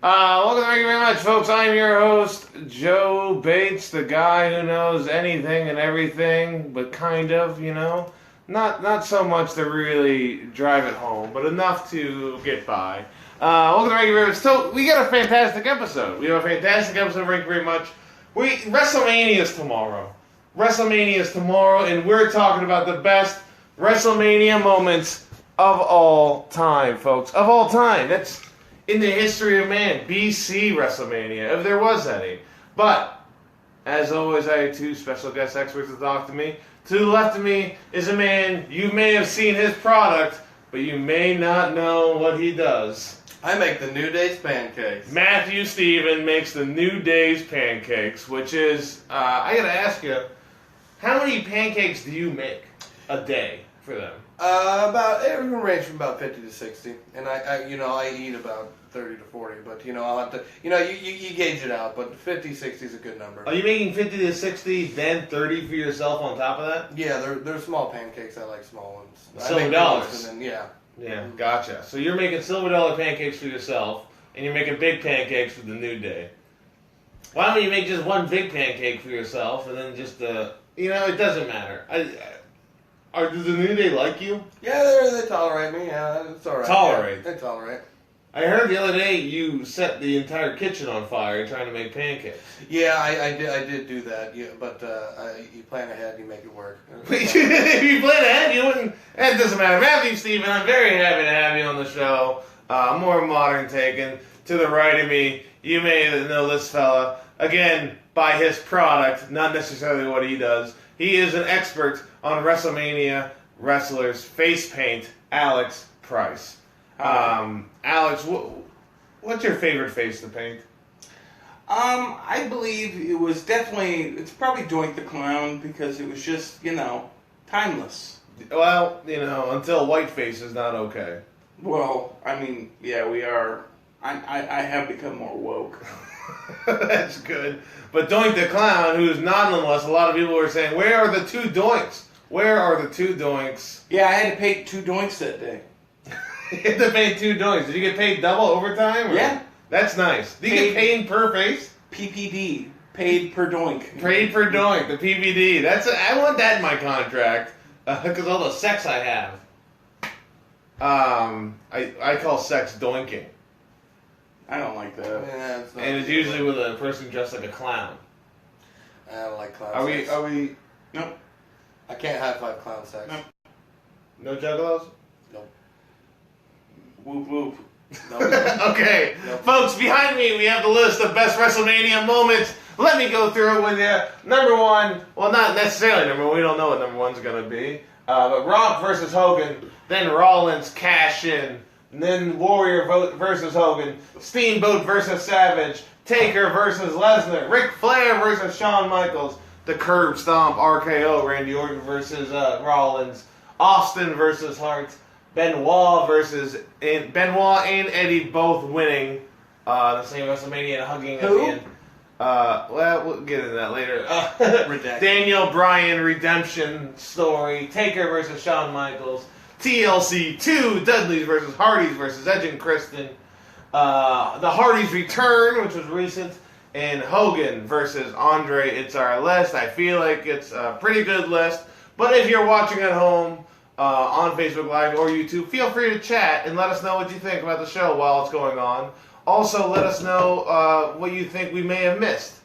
Welcome, thank you very much, folks. I'm your host, Joe Bates, the guy who knows anything and everything, but kind of, not so much to really drive it home, but enough to get by. Welcome, thank you very much. So, we got a fantastic episode. We have a fantastic episode, thank you very much. WrestleMania is tomorrow. And we're talking about the best WrestleMania moments of all time, folks. Of all time. That's in the history of man. BC WrestleMania, if there was any. But, as always, I have two special guest experts to talk to me. To the left of me is a man, you may have seen his product, but you may not know what he does. I make the New Day's pancakes. Matthew Steven makes the New Day's pancakes, which is, I gotta ask you, how many pancakes do you make a day for them? It can range from about 50 to 60, and I eat about 30 to 40. But I'll have to, you gauge it out. But 50, 60 is a good number. Are you making 50 to 60, then 30 for yourself on top of that? Yeah, they're small pancakes. I like small ones. Silver dollars. Yeah. Yeah, gotcha. So you're making silver dollar pancakes for yourself, and you're making big pancakes for the New Day. Why don't you make just one big pancake for yourself, and then just it doesn't matter. Does the New Day like you? Yeah, they tolerate me. Yeah, it's all right. Tolerate? Yeah, they tolerate. I heard the other day you set the entire kitchen on fire trying to make pancakes. Yeah, I did do that. Yeah, but you plan ahead, you make it work. If you plan ahead, you wouldn't. It doesn't matter. Matthew Steven, I'm very happy to have you on the show. More modern take. And to the right of me, you may know this fella. Again, by his product, not necessarily what he does. He is an expert on WrestleMania wrestlers' face paint, Alex Price. Alex, what's your favorite face to paint? I believe it's probably Doink the Clown because it was just, timeless. Well, until whiteface is not okay. Well, I mean, yeah, we are. I have become more woke. That's good. But Doink the Clown, who's not on the list, a lot of people were saying, where are the two Doinks? Where are the two Doinks? Yeah, I had to pay 2 Doinks that day. You had to pay 2 Doinks. Did you get paid double overtime? Or? Yeah. That's nice. Do you get paid per face? PPD. Paid per Doink. Paid per Doink, the PPD. I want that in my contract. Because all the sex I have. I call sex doinking. I don't like that. Yeah, and it's usually with a person dressed like a clown. I don't like clown sex. Are we... Nope. I can't high-five clown sex. Nope. No juggalos? Nope. Whoop whoop. Nope. Okay. Nope. Folks, behind me we have the list of best WrestleMania moments. Let me go through it with you. Number one, well, not necessarily number one. We don't know what number one's going to be. But Rock versus Hogan, then Rollins cash in, and then Warrior versus Hogan, Steamboat versus Savage, Taker versus Lesnar, Ric Flair versus Shawn Michaels, the Curb Stomp RKO, Randy Orton versus Rollins, Austin versus Hart, Benoit and Eddie both winning the same WrestleMania and hugging at the end. Well, we'll get into that later. Daniel Bryan redemption story, Taker versus Shawn Michaels, TLC 2, Dudley versus Hardys versus Edge and Christian, the Hardys return, which was recent, and Hogan versus Andre. It's our list. I feel like it's a pretty good list. But if you're watching at home on Facebook Live or YouTube, feel free to chat and let us know what you think about the show while it's going on. Also, let us know what you think we may have missed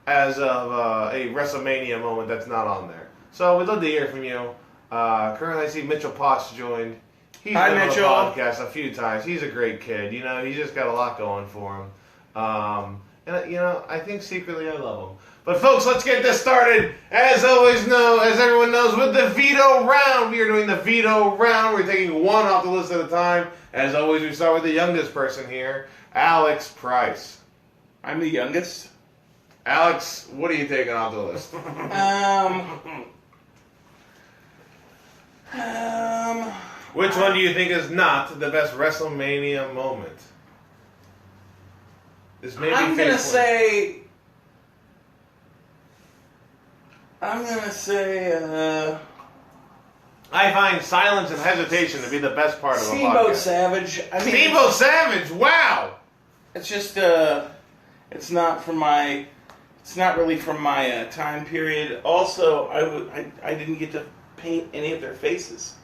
as of a WrestleMania moment that's not on there. So we'd love to hear from you. Currently, I see Mitchell Potts joined. He's been on the podcast a few times. He's a great kid. He's just got a lot going for him. I think secretly I love him. But folks, let's get this started. As everyone knows, with the veto round. We are doing the veto round. We're taking one off the list at a time. As always, we start with the youngest person here, Alex Price. I'm the youngest. Alex, what are you taking off the list? Which one do you think is not the best WrestleMania moment? I'm gonna say. I find silence and hesitation to be the best part of a podcast. Steamboat Savage. Steamboat Savage, wow! It's just it's not really from my time period. Also, I didn't get to paint any of their faces.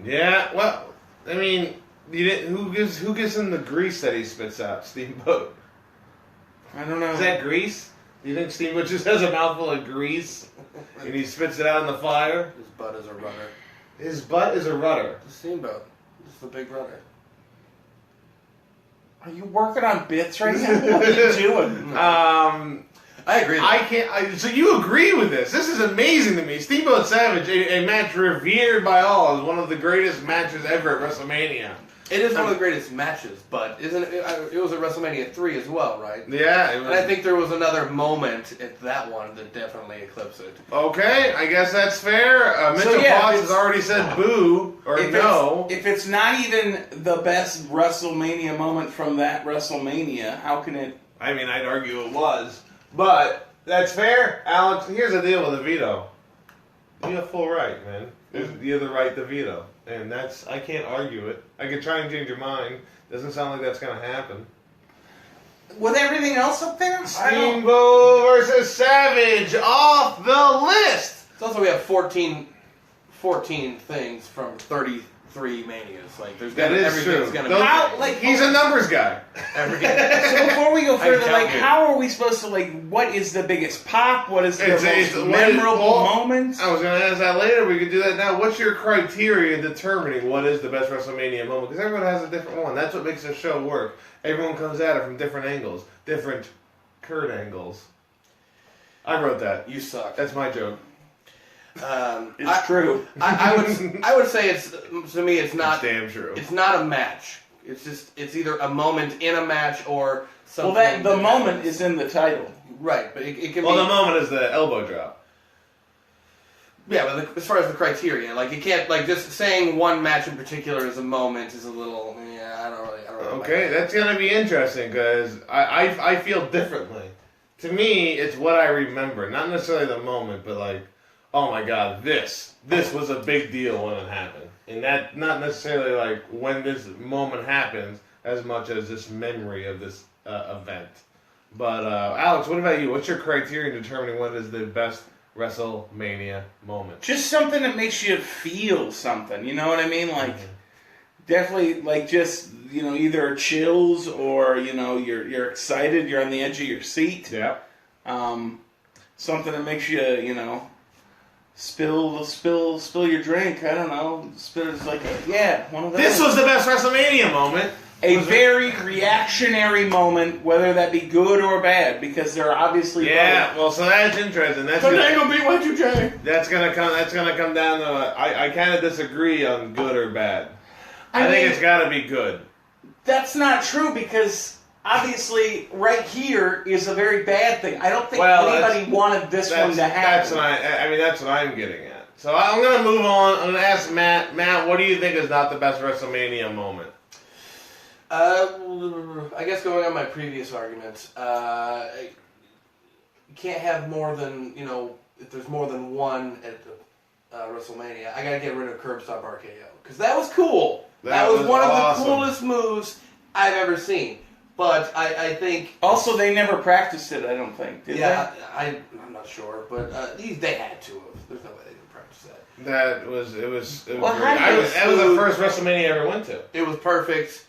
Yeah, well, I mean, you didn't. Who gives him the grease that he spits out? Steamboat. I don't know. Is that grease? Do you think Steamboat just has a mouthful of grease and he spits it out in the fire? His butt is a rudder. His butt is a rudder. The Steamboat. It's the big rudder. Are you working on bits right now? What are you doing? I agree. So you agree with this? This is amazing to me. Steamboat Savage, a match revered by all as one of the greatest matches ever at WrestleMania. It is one of the greatest matches, but isn't it? It was at WrestleMania 3 as well, right? Yeah. And I think there was another moment at that one that definitely eclipsed it. Okay, I guess that's fair. Mitchell Potts has already said boo or no. If it's not even the best WrestleMania moment from that WrestleMania, how can it? I mean, I'd argue it was. But that's fair. Alex, here's the deal with a veto. You have full right, man. You have the right to veto. And I can't argue it. I could try and change your mind. Doesn't sound like that's going to happen. With everything else up there? Steamboat versus Savage off the list. It's also, we have 14 things from 33 Manias. Like, there's everything's going to be... He's a numbers guy. So before we go further, how are we supposed to, what is the biggest pop? What is the most memorable moment? I was going to ask that later. We could do that now. What's your criteria in determining what is the best WrestleMania moment? Because everyone has a different one. That's what makes the show work. Everyone comes at it from different angles. Different Kurt angles. I wrote that. You suck. That's my joke. It's true. I would say to me it's not. It's damn true. It's not a match. It's either a moment in a match or something. Well, the moment is in the title, right? But it can. Well, the moment is the elbow drop. Yeah, but as far as the criteria, it can't just saying one match in particular is a moment is a little. Yeah, I don't really. Okay, that's gonna be interesting because I feel differently. To me, it's what I remember, not necessarily the moment, but oh my God, this was a big deal when it happened. And that, not necessarily when this moment happens, as much as this memory of this event. But, Alex, what about you? What's your criteria in determining what is the best WrestleMania moment? Just something that makes you feel something, you know what I mean? Definitely, just, either chills or, you're excited, you're on the edge of your seat. Yeah. Something that makes you, spill your drink. I don't know. It's one of those. This was the best WrestleMania moment. A very reactionary moment, whether that be good or bad, because there are obviously both. Well, so that's interesting. That's gonna beat Y2J. That's gonna come down to. I kind of disagree on good or bad. I think it's got to be good. That's not true because. Obviously, right here is a very bad thing. I don't think anybody wanted this one to happen. That's what I'm getting at. So I'm going to move on. I'm going to ask Matt. Matt, what do you think is not the best WrestleMania moment? I guess going on my previous argument, you can't have more than, if there's more than one at WrestleMania, I got to get rid of Curb Stomp RKO. Because that was cool. That was one of the coolest moves I've ever seen. But I think... Also, they never practiced it, I don't think. Did they? I'm not sure. But they had to have. There's no way they didn't practice that. It was great. Well, That was the first WrestleMania I ever went to. It was perfect.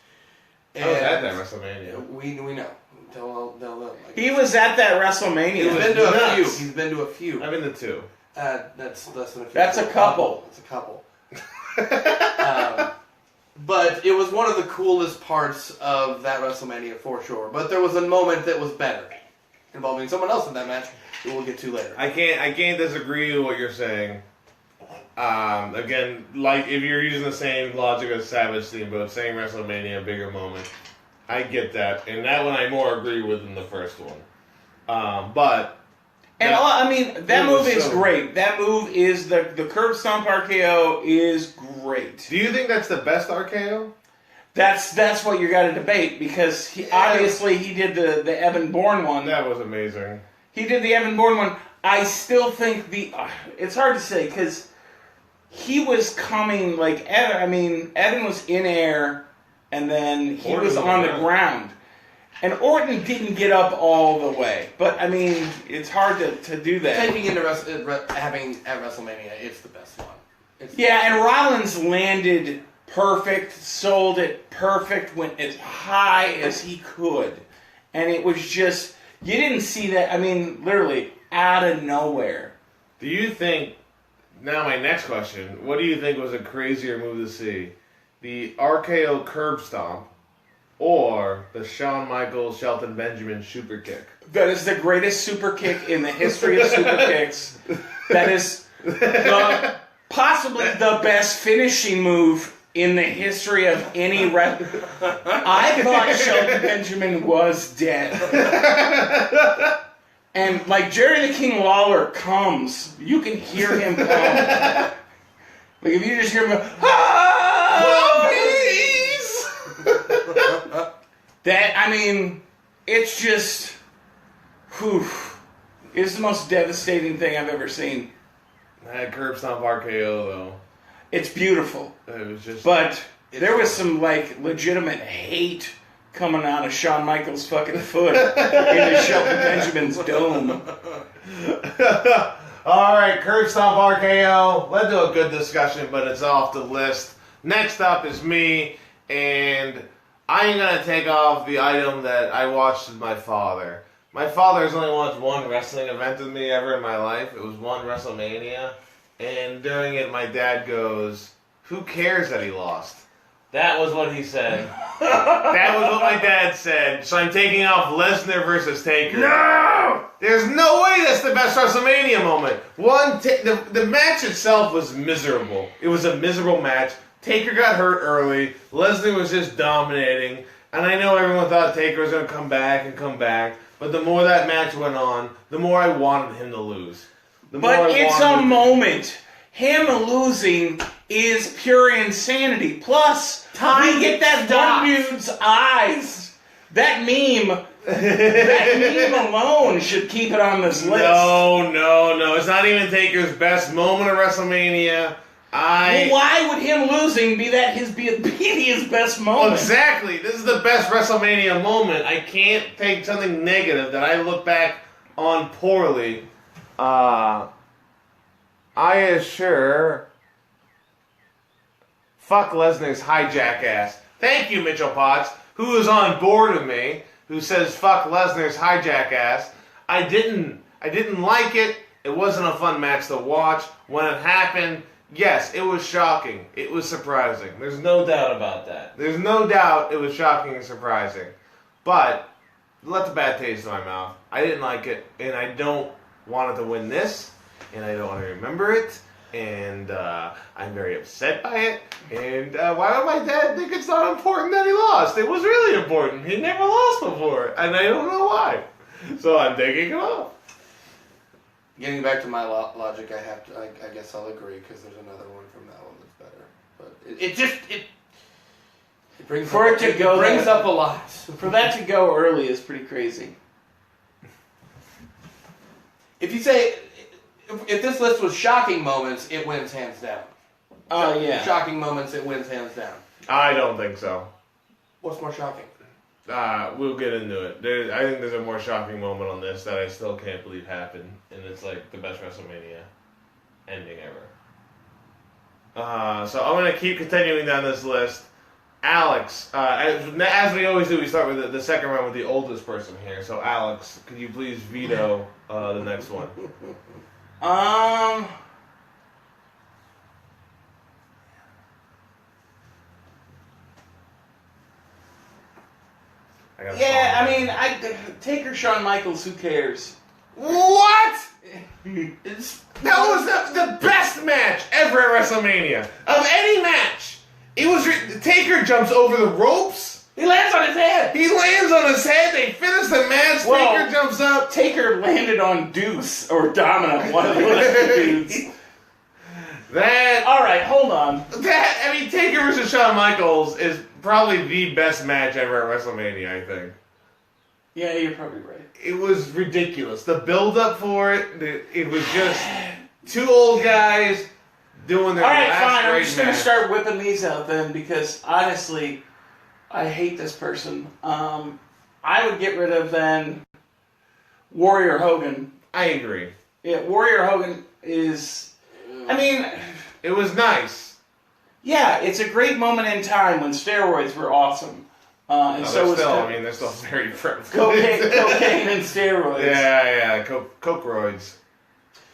I was at that WrestleMania. We know. They'll know. He was at that WrestleMania. He's been to a few. I've been to two. That's less than a few. That's a couple. It's a couple. But it was one of the coolest parts of that WrestleMania for sure. But there was a moment that was better, involving someone else in that match, that we'll get to later. I can't disagree with what you're saying. Again, if you're using the same logic as Savage Steamboat, same WrestleMania, bigger moment, I get that. And that one I more agree with than the first one. But... that move is great. That move is the Curb Stomp RKO is great. Do you think that's the best RKO? That's what you got to debate because obviously he did the Evan Bourne one. That was amazing. He did the Evan Bourne one. I still think it's hard to say because he was coming Evan was in air and then he was on the ground. And Orton didn't get up all the way. But, I mean, it's hard to do that. Taking into having at WrestleMania, it's the best one. And Rollins landed perfect, sold it perfect, went as high as he could. And it was just, you didn't see that, I mean, literally, out of nowhere. Do you think, now my next question, what do you think was a crazier move to see? The RKO curb stomp or the Shawn Michaels, Shelton Benjamin super kick? That is the greatest super kick in the history of super kicks. That is possibly the best finishing move in the history of any I thought Shelton Benjamin was dead. And like Jerry the King Lawler comes, you can hear him come. Like if you just hear him go, please! That, I mean, it's just, whew. It's the most devastating thing I've ever seen. That curb stomp RKO though. It's beautiful. It was just. But there was some like legitimate hate coming out of Shawn Michaels' fucking foot into Shelton Benjamin's dome. All right, curb stomp RKO. Led to a good discussion, but it's off the list. Next up is me, and I ain't gonna take off the item that I watched with my father. My father has only watched one wrestling event with me ever in my life. It was one WrestleMania. And during it, my dad goes, "Who cares that he lost?" That was what he said. That was what my dad said. So I'm taking off Lesnar versus Taker. No! There's no way that's the best WrestleMania moment. The match itself was miserable. It was a miserable match. Taker got hurt early. Lesnar was just dominating. And I know everyone thought Taker was going to come back. But the more that match went on, the more I wanted him to lose. But it's a moment. Him losing is pure insanity. Plus, we get that one dude's eyes. That meme alone should keep it on this list. No. It's not even Taker's best moment of WrestleMania. Well, why would him losing be his best moment? Exactly. This is the best WrestleMania moment. I can't take something negative that I look back on poorly. I assure. Fuck Lesnar's hijack ass. Thank you, Mitchell Potts, who is on board with me, who says fuck Lesnar's hijack ass. I didn't like it. It wasn't a fun match to watch. When it happened, yes, it was shocking. It was surprising. There's no doubt about that. There's no doubt it was shocking and surprising. But it left a bad taste in my mouth. I didn't like it, and I don't want it to win this, and I don't want to remember it, and I'm very upset by it. And why would my dad think it's not important that he lost? It was really important. He never lost before, and I don't know why. So I'm taking it off. Getting back to my logic, I guess I'll agree because there's another one from that one that's better. But it brings up a lot. For that to go early is pretty crazy. If you say, if this list was shocking moments, it wins hands down. Oh, yeah. Shocking moments, it wins hands down. I don't think so. What's more shocking? We'll get into it. I think there's a more shocking moment on this that I still can't believe happened, and it's like the best WrestleMania ending ever. So I'm going to keep continuing down this list. Alex, as we always do, we start with the second round with the oldest person here. So Alex, could you please veto the next one? Taker, Shawn Michaels, who cares? What? That was the best match ever at WrestleMania. Of any match. It was Taker jumps over the ropes. He lands on his head. They finish the match. Well, Taker jumps up. Taker landed on Deuce or Domino, one of those dudes. All right, hold on. Taker versus Shawn Michaels is probably the best match ever at WrestleMania, I think. Yeah, you're probably right. It was ridiculous. The build-up for it was just two old guys doing their last fine. I'm great just going to match. start whipping these out then because, honestly, I hate this person. I would get rid of then Warrior Hogan. I agree. Yeah, Warrior Hogan is... I mean... It was nice. Yeah, it's a great moment in time when steroids were awesome. And so was they're still very prevalent. cocaine and steroids. Yeah, coke-roids.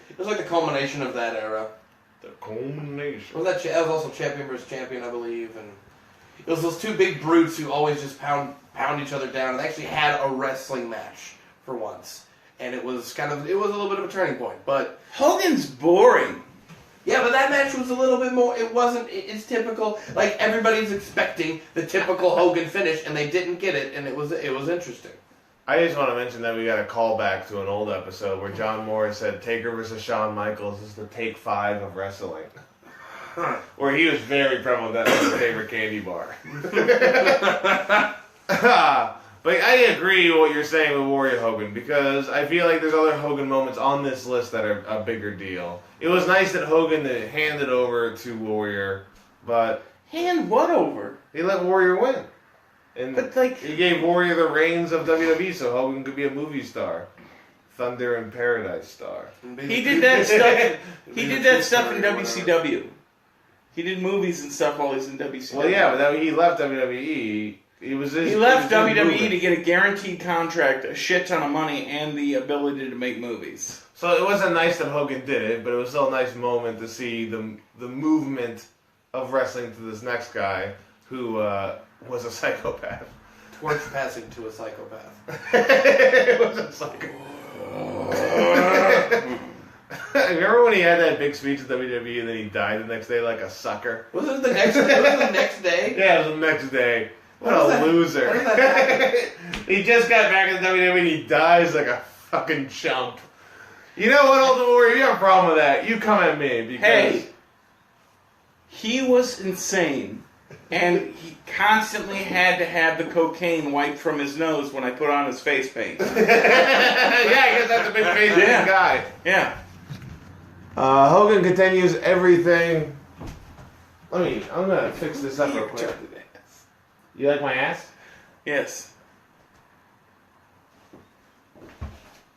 It was like the culmination of that era. The culmination. That was also champion versus champion, I believe, and it was those two big brutes who always just pound each other down. And they actually had a wrestling match for once, and it was a little bit of a turning point. But Hogan's boring. yeah, but that match was a little bit more. It wasn't. It's typical. Like everybody's expecting the typical Hogan finish, and they didn't get it, and it was interesting. I just want to mention that we got a callback to an old episode where John Morris said Taker versus Shawn Michaels is the take 5 of wrestling. Where he was very prevalent that was his favorite candy bar. But I agree with what you're saying with Warrior Hogan, because I feel like there's other Hogan moments on this list that are a bigger deal. It was nice that Hogan handed over to Warrior, but... Hand what over? He let Warrior win. And he gave Warrior the reins of WWE so Hogan could be a movie star. Thunder in Paradise star. He did that stuff. He did that stuff in WCW. He did movies and stuff while he's in WCW. Well, yeah, but he left WWE. He left WWE to get a guaranteed contract, a shit ton of money, and the ability to make movies. So it wasn't nice that Hogan did it, but it was still a nice moment to see the movement of wrestling to this next guy who was a psychopath. Torch passing to a psychopath. It was a psychopath. Remember when he had that big speech at WWE and then he died the next day like a sucker? Was it the next day? Yeah, it was the next day. What a loser. He just got back in WWE and he dies like a fucking chump. You know what, Ultimate Warrior? You have a problem with that. You come at me because... Hey, he was insane. And he constantly had to have the cocaine wiped from his nose when I put on his face paint. Yeah, I guess that's a big face guy. Yeah. Hogan continues everything. I'm gonna fix this up real quick. You like my ass? Yes.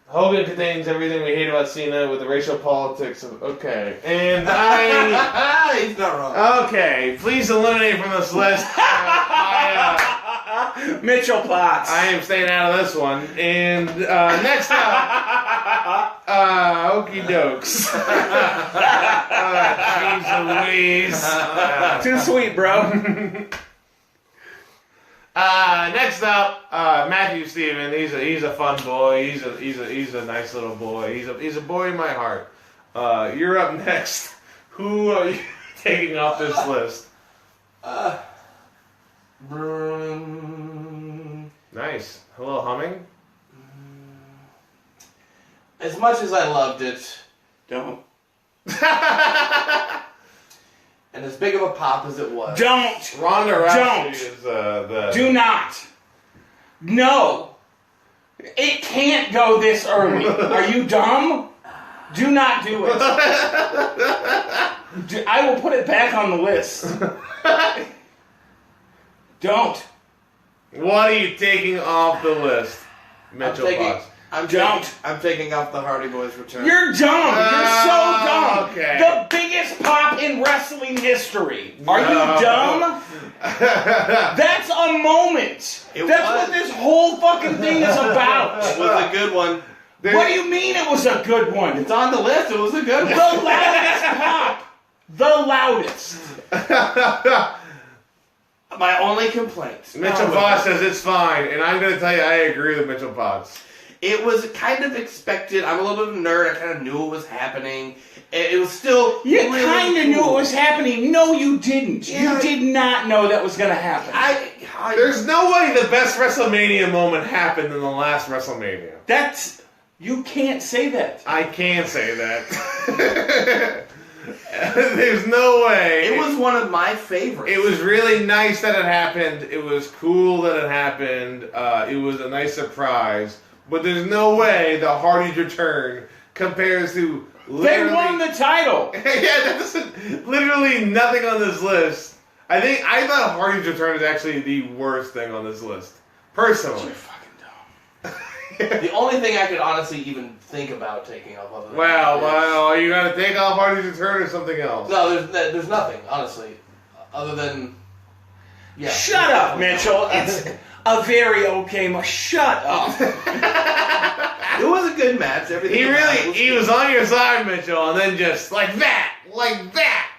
Hogan contains everything we hate about Cena with the racial politics of... Okay. And I... He's not wrong. Okay. Please eliminate from this list. Mitchell Potts. I am staying out of this one. And next up... Okie dokes. Jeez Louise. Too sweet, bro. Next up, Matthew Stephen. He's a fun boy. He's a nice little boy. He's a boy in my heart. You're up next. Who are you taking off this list? Nice. A little humming. As much as I loved it, Don't. and as big of a pop as it was, Don't. Ronda Rousey Don't. is the... Do not. No. It can't go this early. Are you dumb? Do not do it. I will put it back on the list. Don't. What are you taking off the list? Mitchell Potts. I'm taking off the Hardy Boys return. You're dumb. You're so dumb. Okay. The biggest pop in wrestling history. Are you dumb? That's a moment. That's what this whole fucking thing is about. It was a good one. What do you mean it was a good one? It's on the list. It was a good one. The loudest pop. The loudest. My only complaint. Mitchell Potts says it's fine, and I'm going to tell you I agree with Mitchell Potts. It was kind of expected. I'm a little bit of a nerd. I kind of knew it was happening. It was still You really kind of cool. knew it was happening. No, you didn't. Yeah. You did not know that was going to happen. There's no way the best WrestleMania moment happened in the last WrestleMania. You can't say that. I can say that. There's no way. It was one of my favorites. It was really nice that it happened. It was cool that it happened. It was a nice surprise. But there's no way the Hardy's return compares to They won the title. Yeah, that doesn't... Literally nothing on this list. I thought Hardy's return is actually the worst thing on this list. Personally. You're fucking dumb. The only thing I could honestly even think about taking off other than Well, are you gonna take off Hardy's return or something else? No, there's nothing, honestly, other than Shut up, Mitchell. It's a very okay Shut up. It was a good match. Everything He was on your side, Mitchell, and then just like that,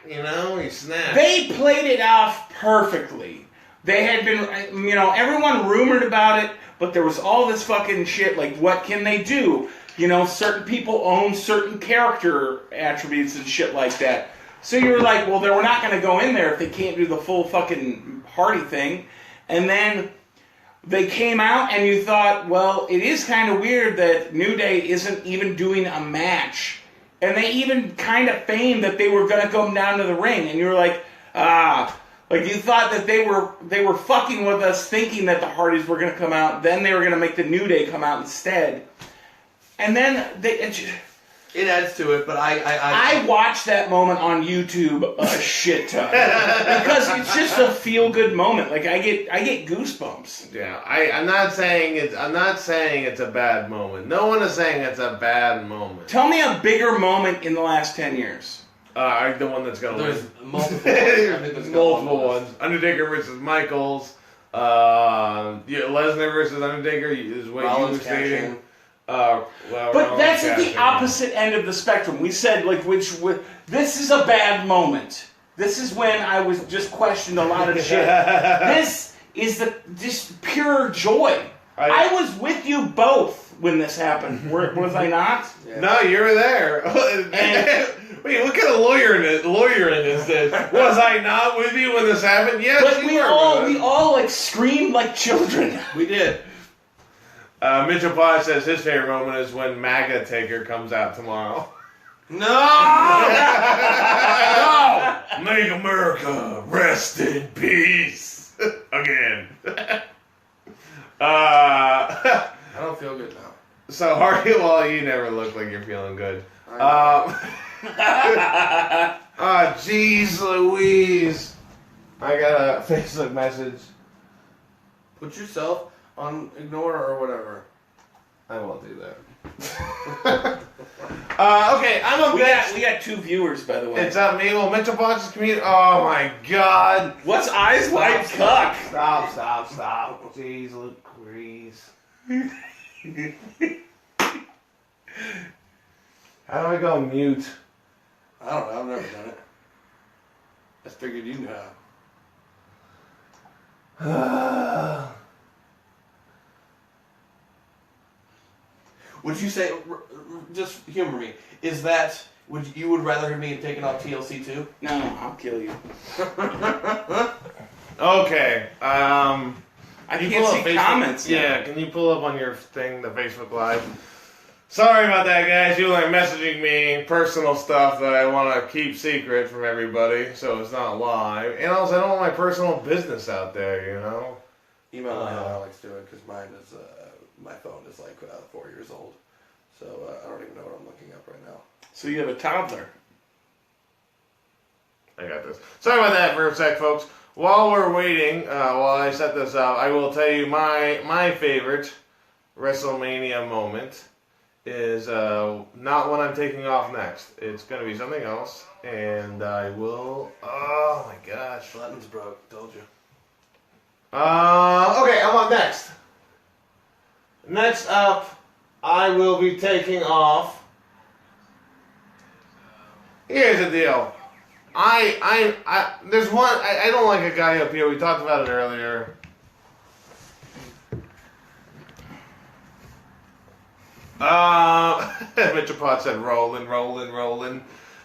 he snapped. They played it off perfectly. They had been, everyone rumored about it, but there was all this fucking shit, like, what can they do? Certain people own certain character attributes and shit like that. So you were like, well, we're not going to go in there if they can't do the full fucking Hardy thing. And then they came out and you thought, well, it is kind of weird that New Day isn't even doing a match. And they even kind of feigned that they were going to come down to the ring. And you were like, like you thought that they were fucking with us thinking that the Hardys were going to come out. Then they were going to make the New Day come out instead. And then it adds to it, but I watched that moment on YouTube a shit ton because it's just a feel good moment. Like I get goosebumps. Yeah, I'm not saying it's a bad moment. No one is saying it's a bad moment. Tell me a bigger moment in the last 10 years. The one that's gonna there's win. multiple. There's multiple ones. Undertaker versus Michaels. Lesnar versus Undertaker is what you were stating. But that's at the opposite end of the spectrum. We said, this is a bad moment. This is when I was just questioned a lot of shit. This is just pure joy. I was with you both when this happened. Was I not? Yeah. No, you were there. Wait, what kind of lawyering is this? Was I not with you when this happened? Yes, but we all screamed like children. We did. Mitchell Potts says his favorite moment is when MAGA Taker comes out tomorrow. No! No! Make America rest in peace. Again. I don't feel good now. So, Hardy, you never look like you're feeling good. Jeez Louise. I got a Facebook message. Put yourself on ignore or whatever. I won't do that. Okay, I'm a bit. We got 2 viewers, by the way. It's up me. Well, Mitchell Potts' community. Oh my God. What's eyes wide cock? Stop. Jeez Louise. How do I go mute? I don't know. I've never done it. I figured you knew how. Would you say, just humor me, is that, you would rather me have taken off TLC too? No, I'll kill you. Okay, I can't see comments. Yeah, can you pull up on your thing, the Facebook Live? Sorry about that, guys. You were messaging me personal stuff that I want to keep secret from everybody, so it's not live. And also, I don't want my personal business out there, Email my Alex to it, because mine is, my phone is 4 years old. So I don't even know what I'm looking up right now. So you have a toddler. I got this. Sorry about that for a sec, folks. While we're waiting, while I set this up, I will tell you my favorite WrestleMania moment is not when I'm taking off next. It's going to be something else, and I will... Oh, my gosh. Buttons broke. Told you. Okay, I'm on next. Next up, I will be taking off. Here's the deal. There's one, I don't like a guy up here. We talked about it earlier. Mitchell Potts said rolling.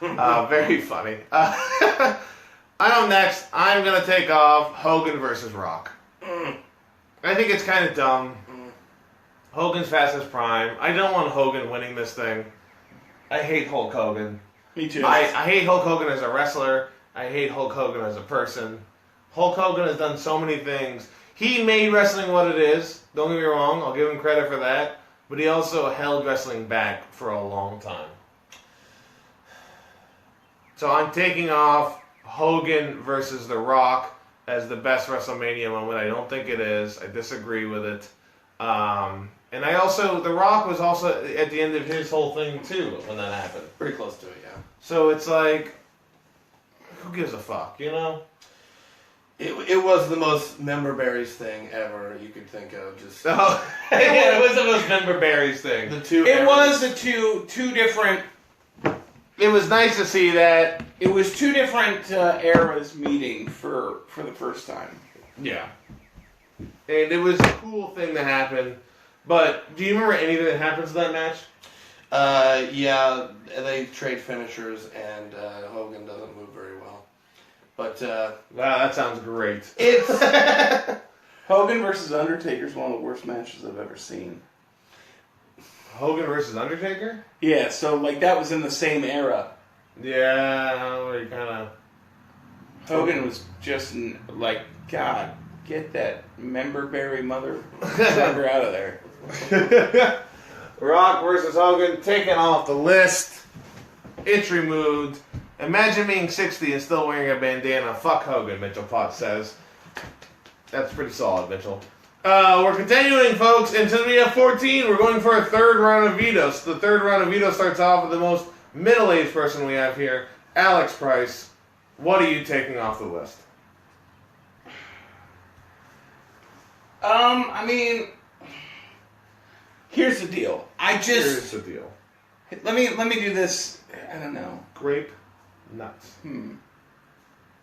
Very funny. I'm next. I'm going to take off Hogan versus Rock. I think it's kind of dumb. Hogan's past his prime. I don't want Hogan winning this thing. I hate Hulk Hogan. Me too. I hate Hulk Hogan as a wrestler. I hate Hulk Hogan as a person. Hulk Hogan has done so many things. He made wrestling what it is. Don't get me wrong. I'll give him credit for that. But he also held wrestling back for a long time. So I'm taking off Hogan versus The Rock as the best WrestleMania moment. I don't think it is. I disagree with it. And The Rock was also at the end of his whole thing too when that happened. Pretty close to it, yeah. So it's like, who gives a fuck, you know? It was the most member berries thing ever you could think of. Just yeah, it was the most member berries thing. the two. It eras. was the two different. It was nice to see that. It was two different eras meeting for the first time. Yeah. And it was a cool thing to happen. But do you remember anything that happens in that match? Yeah, they trade finishers, and Hogan doesn't move very well. But Wow, that sounds great. it's Hogan versus Undertaker is one of the worst matches I've ever seen. Hogan versus Undertaker? Yeah, so like that was in the same era. Yeah, we kind of. Hogan was just like, God, get that member berry mother fucker out of there. Rock versus Hogan taken off the list. It's removed. Imagine being 60 and still wearing a bandana. Fuck Hogan, Mitchell Potts says. That's pretty solid, Mitchell. We're continuing, folks. Until we have 14, we're going for a third round of vetoes. The third round of vetoes starts off with the most middle-aged person we have here, Alex Price. What are you taking off the list? I mean, here's the deal. Here's the deal. Let me do this. I don't know. Grape nuts.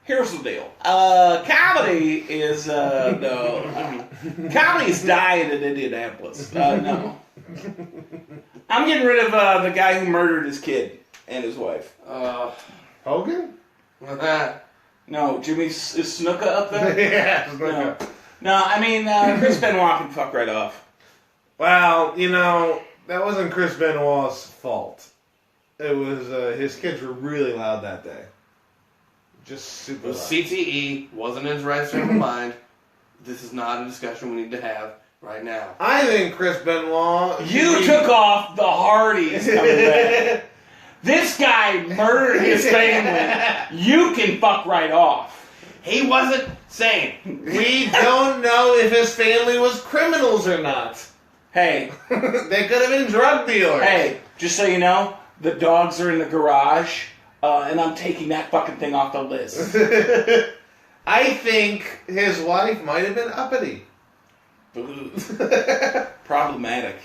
Here's the deal. Comedy is no. Comedy is dying in Indianapolis. No. I'm getting rid of the guy who murdered his kid and his wife. Hogan? No, Jimmy is Snuka up there? Yeah. No, I mean Chris Benoit can fuck right off. Well, you know, that wasn't Chris Benoit's fault. It was his kids were really loud that day. Just super loud. CTE wasn't in his right frame of mind. This is not a discussion we need to have right now. I think Chris Benoit. You took off the Hardys coming back. This guy murdered his family. You can fuck right off. He wasn't sane. We don't know if his family was criminals or not. Hey. They could have been drug dealers. Hey, just so you know, the dogs are in the garage, and I'm taking that fucking thing off the list. I think his wife might have been uppity. Problematic.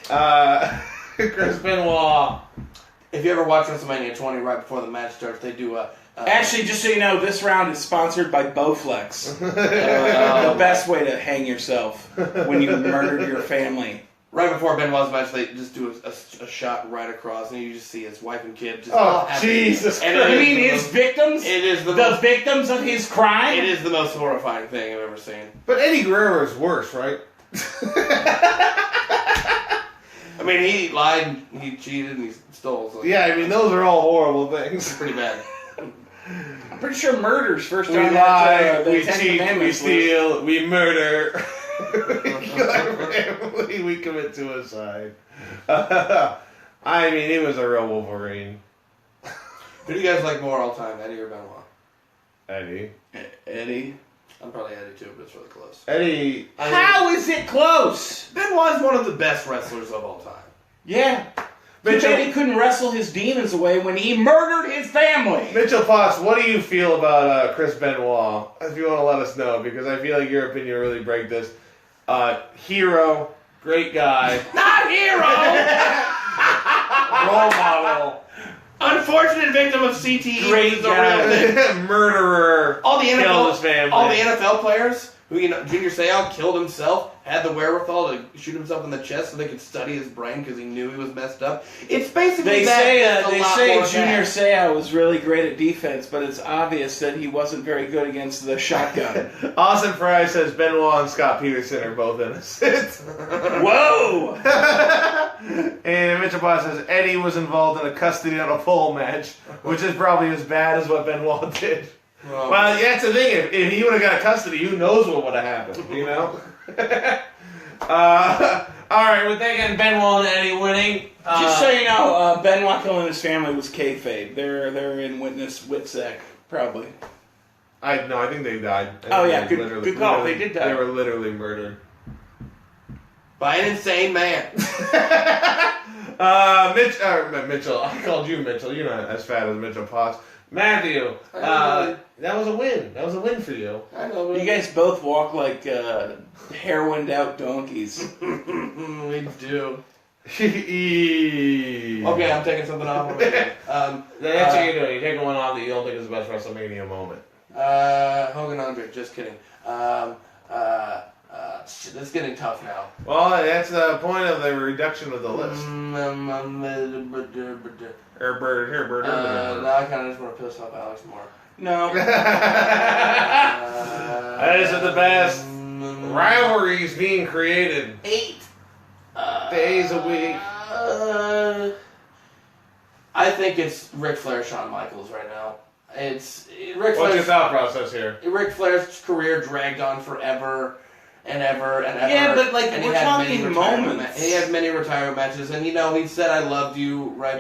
Chris Benoit. If you ever watch WrestleMania 20 right before the match starts, they do a... Actually, just so you know, this round is sponsored by Bowflex. The best way to hang yourself when you murdered your family. Right before Benoit's match, they just do a shot right across, and you just see his wife and kid just all happy. Jesus and Christ. You mean his victims? It is the victims of his crime? It is the most horrifying thing I've ever seen. But Eddie Guerrero is worse, right? I mean, he lied, he cheated, and he stole. So Yeah, I mean, those are all horrible things. it's pretty bad. I'm pretty sure murder's first We on lie, the we Ten cheat, we Commandments steal, we murder. We kill our family, we commit suicide. I mean, he was a real Wolverine. Who do you guys like more all time, Eddie or Benoit? Eddie. Eddie. I'm probably Eddie too, but it's really close. Eddie. How is it close? Benoit's one of the best wrestlers of all time. Yeah. But Mitchell, he couldn't wrestle his demons away when he murdered his family. Mitchell Potts, what do you feel about Chris Benoit? If you want to let us know, because I feel like your opinion really break this. Hero, great guy. Not hero! Role model. Unfortunate victim of CTE. Great is the real thing. Murderer. All the Killed his NFL, family. all the NFL players who, you know, Junior Seau killed himself, had the wherewithal to shoot himself in the chest so they could study his brain because he knew he was messed up. It's basically They that. say Junior Seau was really great at defense, but it's obvious that he wasn't very good against the shotgun. Austin Fry says Benoit and Scott Peterson are both innocent. Whoa! And Mitchell Potts says Eddie was involved in a custody on a pole match, which is probably as bad as what Benoit did. Oh. Well, yeah, that's the thing. If he would have got custody, who knows what would have happened, you know? Alright, we're thinking Benoit and Eddie winning. Just so you know, Benoit killing his family was kayfabe. They're in witness Witsec, probably. I think they died. Oh, yeah, good call. They did die. They were literally murdered. by an insane man. Mitchell. I called you Mitchell. You're not as fat as Mitchell Potts. Matthew, that was a win. That was a win for you. I know. You guys both walk like heroined out donkeys. We do. Okay, I'm taking something off. That's what you're doing. You're taking one off that you don't think is the best WrestleMania moment. Hogan Andre, just kidding. Shit, it's getting tough now. Well, that's the point of the reduction of the list. No, I kind of just want to piss off Alex more. No. Those are the best rivalries being created. 8 days a week. I think it's Ric Flair, Shawn Michaels right now. It's Ric What's your Flair's, thought process here? Ric Flair's career dragged on forever and ever and ever. Yeah, but like and we're he had talking many retirement moments. He had many retirement matches, and he said, "I loved you" right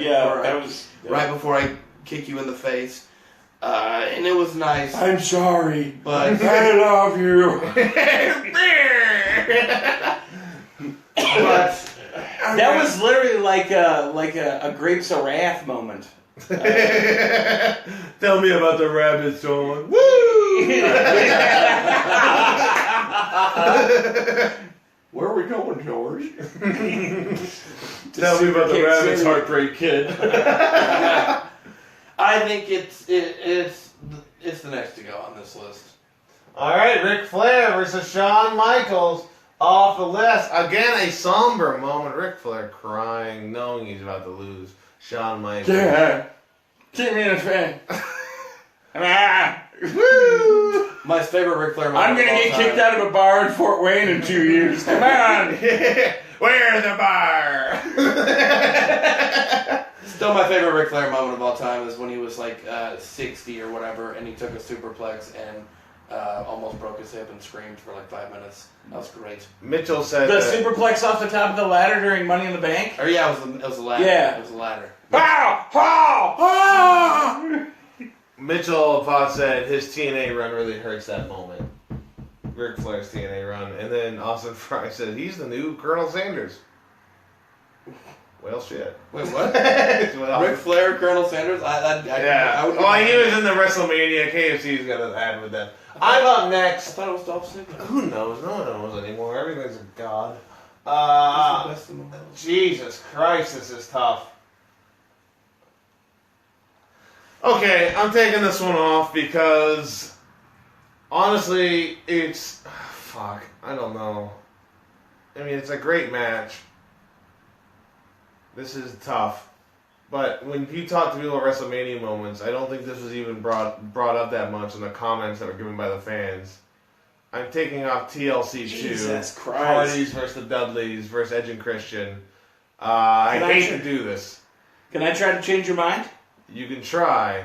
before I kick you in the face, and it was nice. I'm sorry, but I love you. But that was literally like a Grapes of Wrath moment. Tell me about the rabbit song. Woo! Where are we going, George? Tell me about the rabbit's heartbreak kid. I think it's the next to go on this list. All right, Ric Flair versus Shawn Michaels off the list. Again, a somber moment. Ric Flair crying, knowing he's about to lose. Shawn Michaels. Yeah. Keep me in a fan. Woo! My favorite Ric Flair moment. I'm gonna get kicked out of a bar in Fort Wayne in 2 years. Come on. Where's the bar? Still, my favorite Ric Flair moment of all time is when he was like 60 or whatever, and he took a superplex and almost broke his hip and screamed for like 5 minutes. That was great. Mitchell said The superplex off the top of the ladder during Money in the Bank? Or yeah, it was the ladder. Yeah. It was the ladder. Pow! Pow! Pow! Mitchell Potts said his TNA run really hurts that moment. Ric Flair's TNA run. And then Austin Fry said he's the new Colonel Sanders. Well, shit. Wait, what? Well, Ric Flair, Colonel Sanders? Yeah. I would Well, he was in the WrestleMania. KFC's got to add with them. I'm up I next. thought it was Dolph Ziggler. Who knows? No one knows anymore. Everything's a god. He's the best in the world. Jesus Christ, this is tough. Okay, I'm taking this one off because honestly, it's fuck. I don't know. I mean, it's a great match. This is tough, but when you talk to people at WrestleMania moments, I don't think this was even brought up that much in the comments that were given by the fans. I'm taking off TLC 2. Jesus Christ. Hardys versus the Dudleys versus Edge and Christian. I hate to do this. Can I try to change your mind? You can try.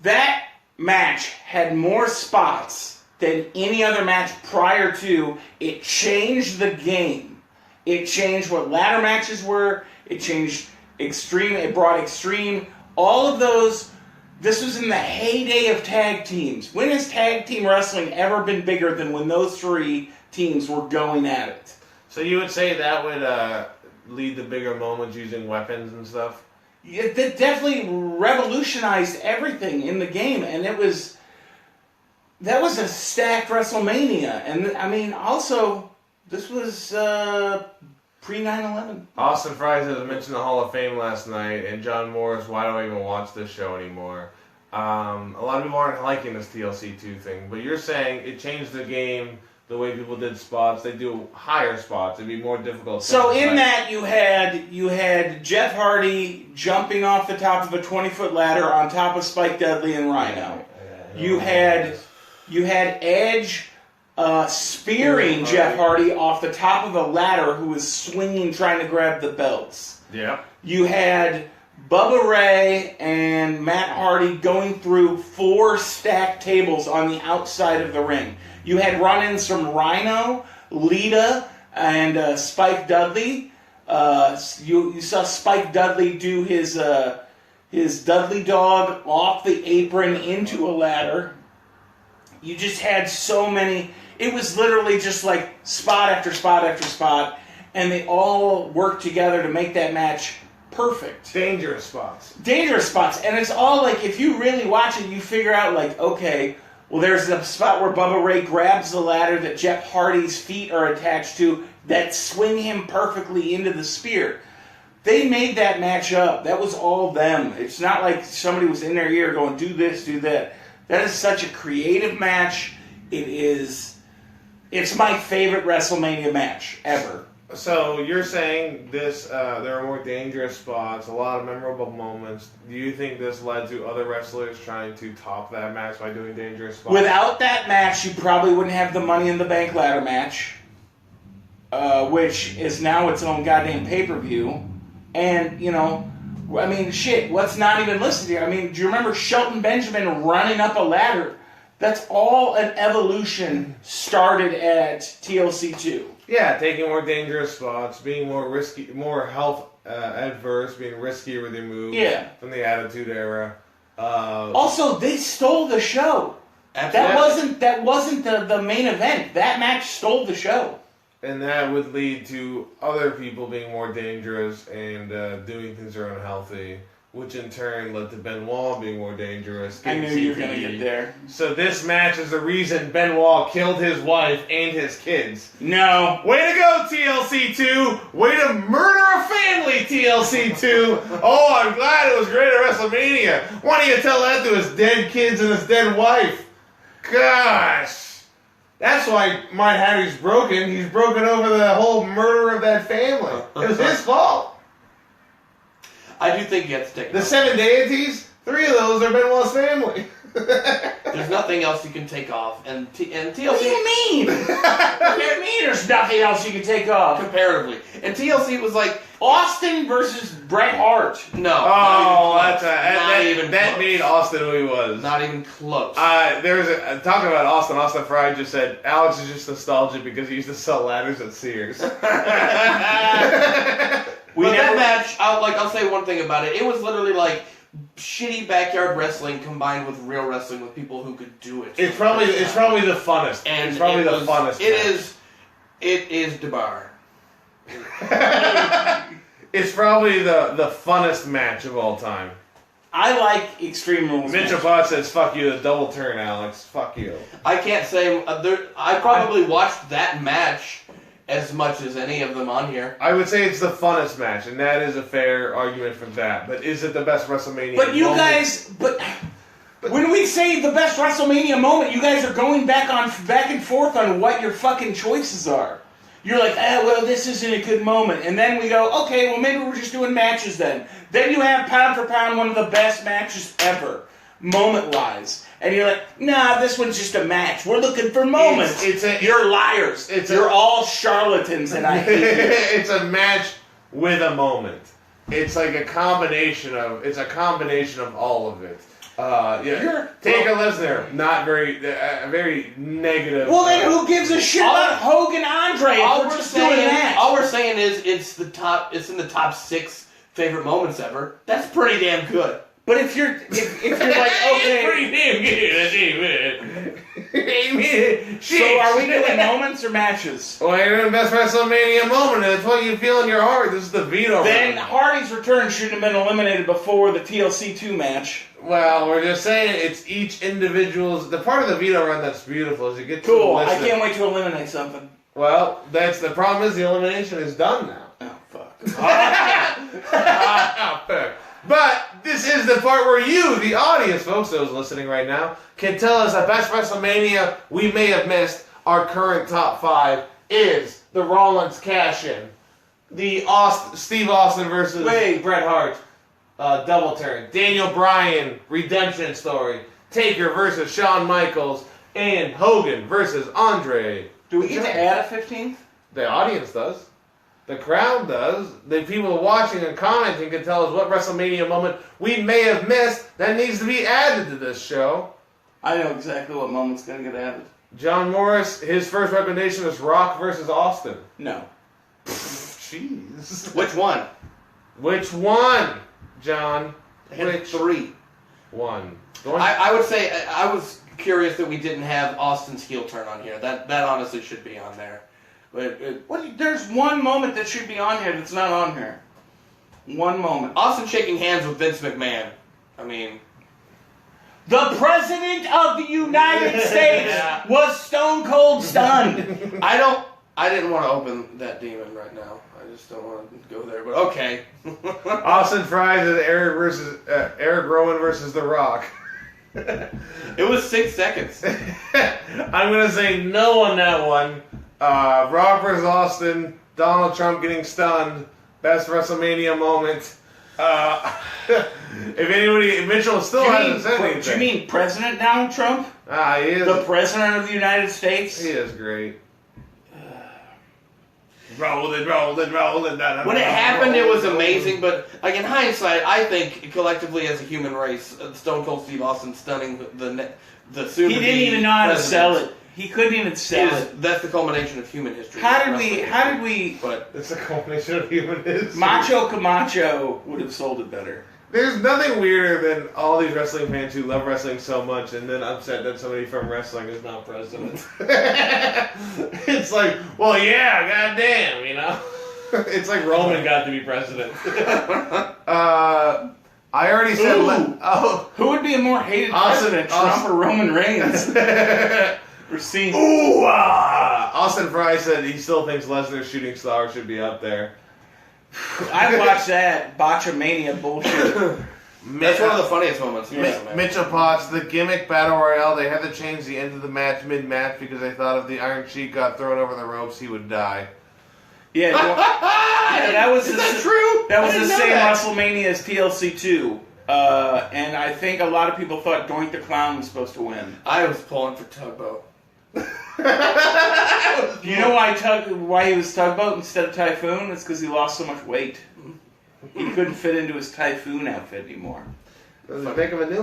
That match had more spots than any other match prior to. It changed the game. It changed what ladder matches were. It changed Extreme. It brought Extreme. All of those. This was in the heyday of tag teams. When has tag team wrestling ever been bigger than when those three teams were going at it? So you would say that would lead to bigger moments using weapons and stuff? It definitely revolutionized everything in the game, and that was a stacked WrestleMania. And I mean, also, this was pre 9/11. Austin Fry has mentioned the Hall of Fame last night, and John Morris, why do I even watch this show anymore? A lot of people aren't liking this TLC 2 thing, but you're saying it changed the game. The way people did spots, they do higher spots. It'd be more difficult. So in that you had Jeff Hardy jumping off the top of a 20-foot ladder on top of Spike Dudley and Rhino. You had Edge spearing Jeff Hardy off the top of a ladder who was swinging trying to grab the belts. Yeah. You had Bubba Ray and Matt Hardy going through 4 stacked tables on the outside of the ring. You had run-ins from Rhino, Lita, and Spike Dudley. You saw Spike Dudley do his Dudley dog off the apron into a ladder. You just had so many. It was literally just like spot after spot after spot, and they all worked together to make that match perfect. Dangerous spots. Dangerous spots. And it's all like, if you really watch it, you figure out like, okay, well, there's a spot where Bubba Ray grabs the ladder that Jeff Hardy's feet are attached to that swing him perfectly into the spear. They made that match up. That was all them. It's not like somebody was in their ear going, do this, do that. That is such a creative match. It's my favorite WrestleMania match ever. So you're saying this? There are more dangerous spots, a lot of memorable moments. Do you think this led to other wrestlers trying to top that match by doing dangerous spots? Without that match, you probably wouldn't have the Money in the Bank ladder match, which is now its own goddamn pay-per-view. And, you know, I mean, shit, what's not even listed here? I mean, do you remember Shelton Benjamin running up a ladder? That's all an evolution started at TLC 2. Yeah, taking more dangerous spots, being more risky, more health adverse, being riskier with your moves. Yeah. From the Attitude Era. Also, they stole the show. Absolutely. That wasn't the main event. That match stole the show. And that would lead to other people being more dangerous and doing things that are unhealthy, which in turn led to Benoit being more dangerous. I knew you were going to get there. So this match is the reason Benoit killed his wife and his kids. No. Way to go, TLC2! Way to murder a family, TLC2! Oh, I'm glad it was great at WrestleMania. Why don't you tell that to his dead kids and his dead wife? Gosh. That's why my Harry's broken. He's broken over the whole murder of that family. It was his fault. I do think you have to take it. The 7 deities, 3 of those are Benoit's family. There's nothing else you can take off, and TLC. What do you mean? What do you mean there's nothing else you can take off? Comparatively, and TLC was like Austin versus Bret Hart. no. Oh, that that made Austin who he was. Not even close. There's talking about Austin. Austin Fry just said Alex is just nostalgic because he used to sell ladders at Sears. That match, I'll say one thing about it. It was literally like shitty backyard wrestling combined with real wrestling with people who could do it. It's probably the funnest. And it's probably the funnest. It is DeBar. It's probably the funnest match of all time. I like Extreme Rules. Mitchell Potts says, "Fuck you, the double turn, Alex. Fuck you." I can't say I probably watched that match as much as any of them on here. I would say it's the funnest match, and that is a fair argument for that. But is it the best WrestleMania? But you moment? guys, when we say the best WrestleMania moment, you guys are going back and forth on what your fucking choices are. You're like, well, this isn't a good moment. And then we go, okay, well, maybe we're just doing matches then. Then you have pound for pound one of the best matches ever, moment-wise. And you're like, nah, this one's just a match. We're looking for moments. You're liars. You're all charlatans, and I hate you. It's a match with a moment. It's like a combination of all of it. Taker Lesnar, not very negative. Well, then who gives a shit about Hogan Andre? All we're saying is it's in the top 6 favorite moments ever. That's pretty damn good. But if you're like, okay, pretty damn good. Amen. So are we doing moments or matches? Well, you're doing best WrestleMania moment, and it's what you feel in your heart. This is the veto. Then round. Hardy's return shouldn't have been eliminated before the TLC 2 match. Well, we're just saying it's each individual's. The part of the veto run that's beautiful is you get to Cool. listen. I can't wait to eliminate something. Well, that's the problem. Is the elimination is done now. Oh fuck. Oh, fuck. But this is the part where you, the audience, folks, those listening right now, can tell us the best WrestleMania we may have missed. Our current top 5 is the Rollins cash-in, the Steve Austin versus Bret Hart double turn, Daniel Bryan redemption story, Taker versus Shawn Michaels, and Hogan versus Andre. Do we get to add a 15th? The audience does. The crowd does. The people watching and commenting can tell us what WrestleMania moment we may have missed that needs to be added to this show. I know exactly what moment's going to get added. John Morris, his first recommendation is Rock versus Austin. No. Jeez. Which one? Which one, John? Which 3? One. I would say I was curious that we didn't have Austin's heel turn on here. That honestly should be on there. But There's one moment that should be on here that's not on here. One moment. Austin shaking hands with Vince McMahon. I mean, The President of the United States was stone cold stunned. I didn't want to open that demon right now. I just don't want to go there. But okay. Austin Fries is Eric Rowan versus The Rock. It was 6 seconds. I'm gonna say no on that one. Rock versus Austin. Donald Trump getting stunned. Best WrestleMania moment. If Mitchell still hasn't said anything. Do you mean President Donald Trump? He is. The President of the United States? He is great. Rolling. When it happened, it was amazing. But like in hindsight, I think collectively as a human race, Stone Cold Steve Austin stunning the soon. He didn't even know how to sell it. He couldn't even sell it. That's the culmination of human history. How did we? But it's a culmination of human history. Macho Camacho would have sold it better. There's nothing weirder than all these wrestling fans who love wrestling so much and then upset that somebody from wrestling is not president. It's like, well, yeah, goddamn, you know? It's like Roman got to be president. I already said... Who would be a more hated president, Trump or Roman Reigns? We're seeing... Austin Fry said he still thinks Lesnar's shooting star should be up there. I watched that Botchamania bullshit. That's one of the funniest moments. Mitchell Potts, the gimmick battle royale, they had to change the end of the match mid-match because they thought if the Iron Sheik got thrown over the ropes, he would die. Yeah, that was true? That was the same WrestleMania as TLC 2. And I think a lot of people thought Doink the Clown was supposed to win. I was pulling for Tugboat. You know why he was Tugboat instead of Typhoon? It's because he lost so much weight. He couldn't fit into his Typhoon outfit anymore. That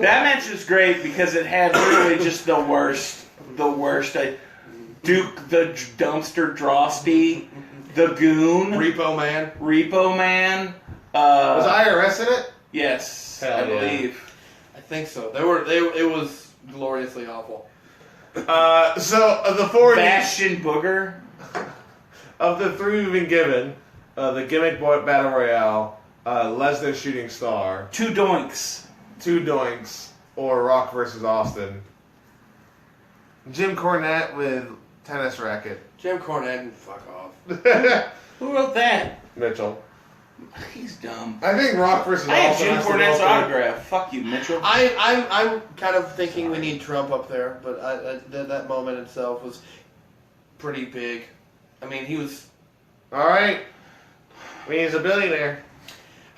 match was great because it had literally just the worst. Duke the Dumpster Drosty, the Goon, Repo Man. Was IRS in it? Yes, Hell I believe. I think so. It was gloriously awful. So of the four Bastion Booger. Of the three we've been given, the gimmick battle royale, Lesnar shooting star, Two Doinks, or Rock versus Austin. Jim Cornette with tennis racket. Jim Cornette, fuck off. Who wrote that? Mitchell. He's dumb. I think Rock versus I have Austin. Jim Cornette's autograph. Fuck you, Mitchell. I'm kind of thinking we need Trump up there, but that moment itself was pretty big. I mean, he was. All right. I mean, he's a billionaire.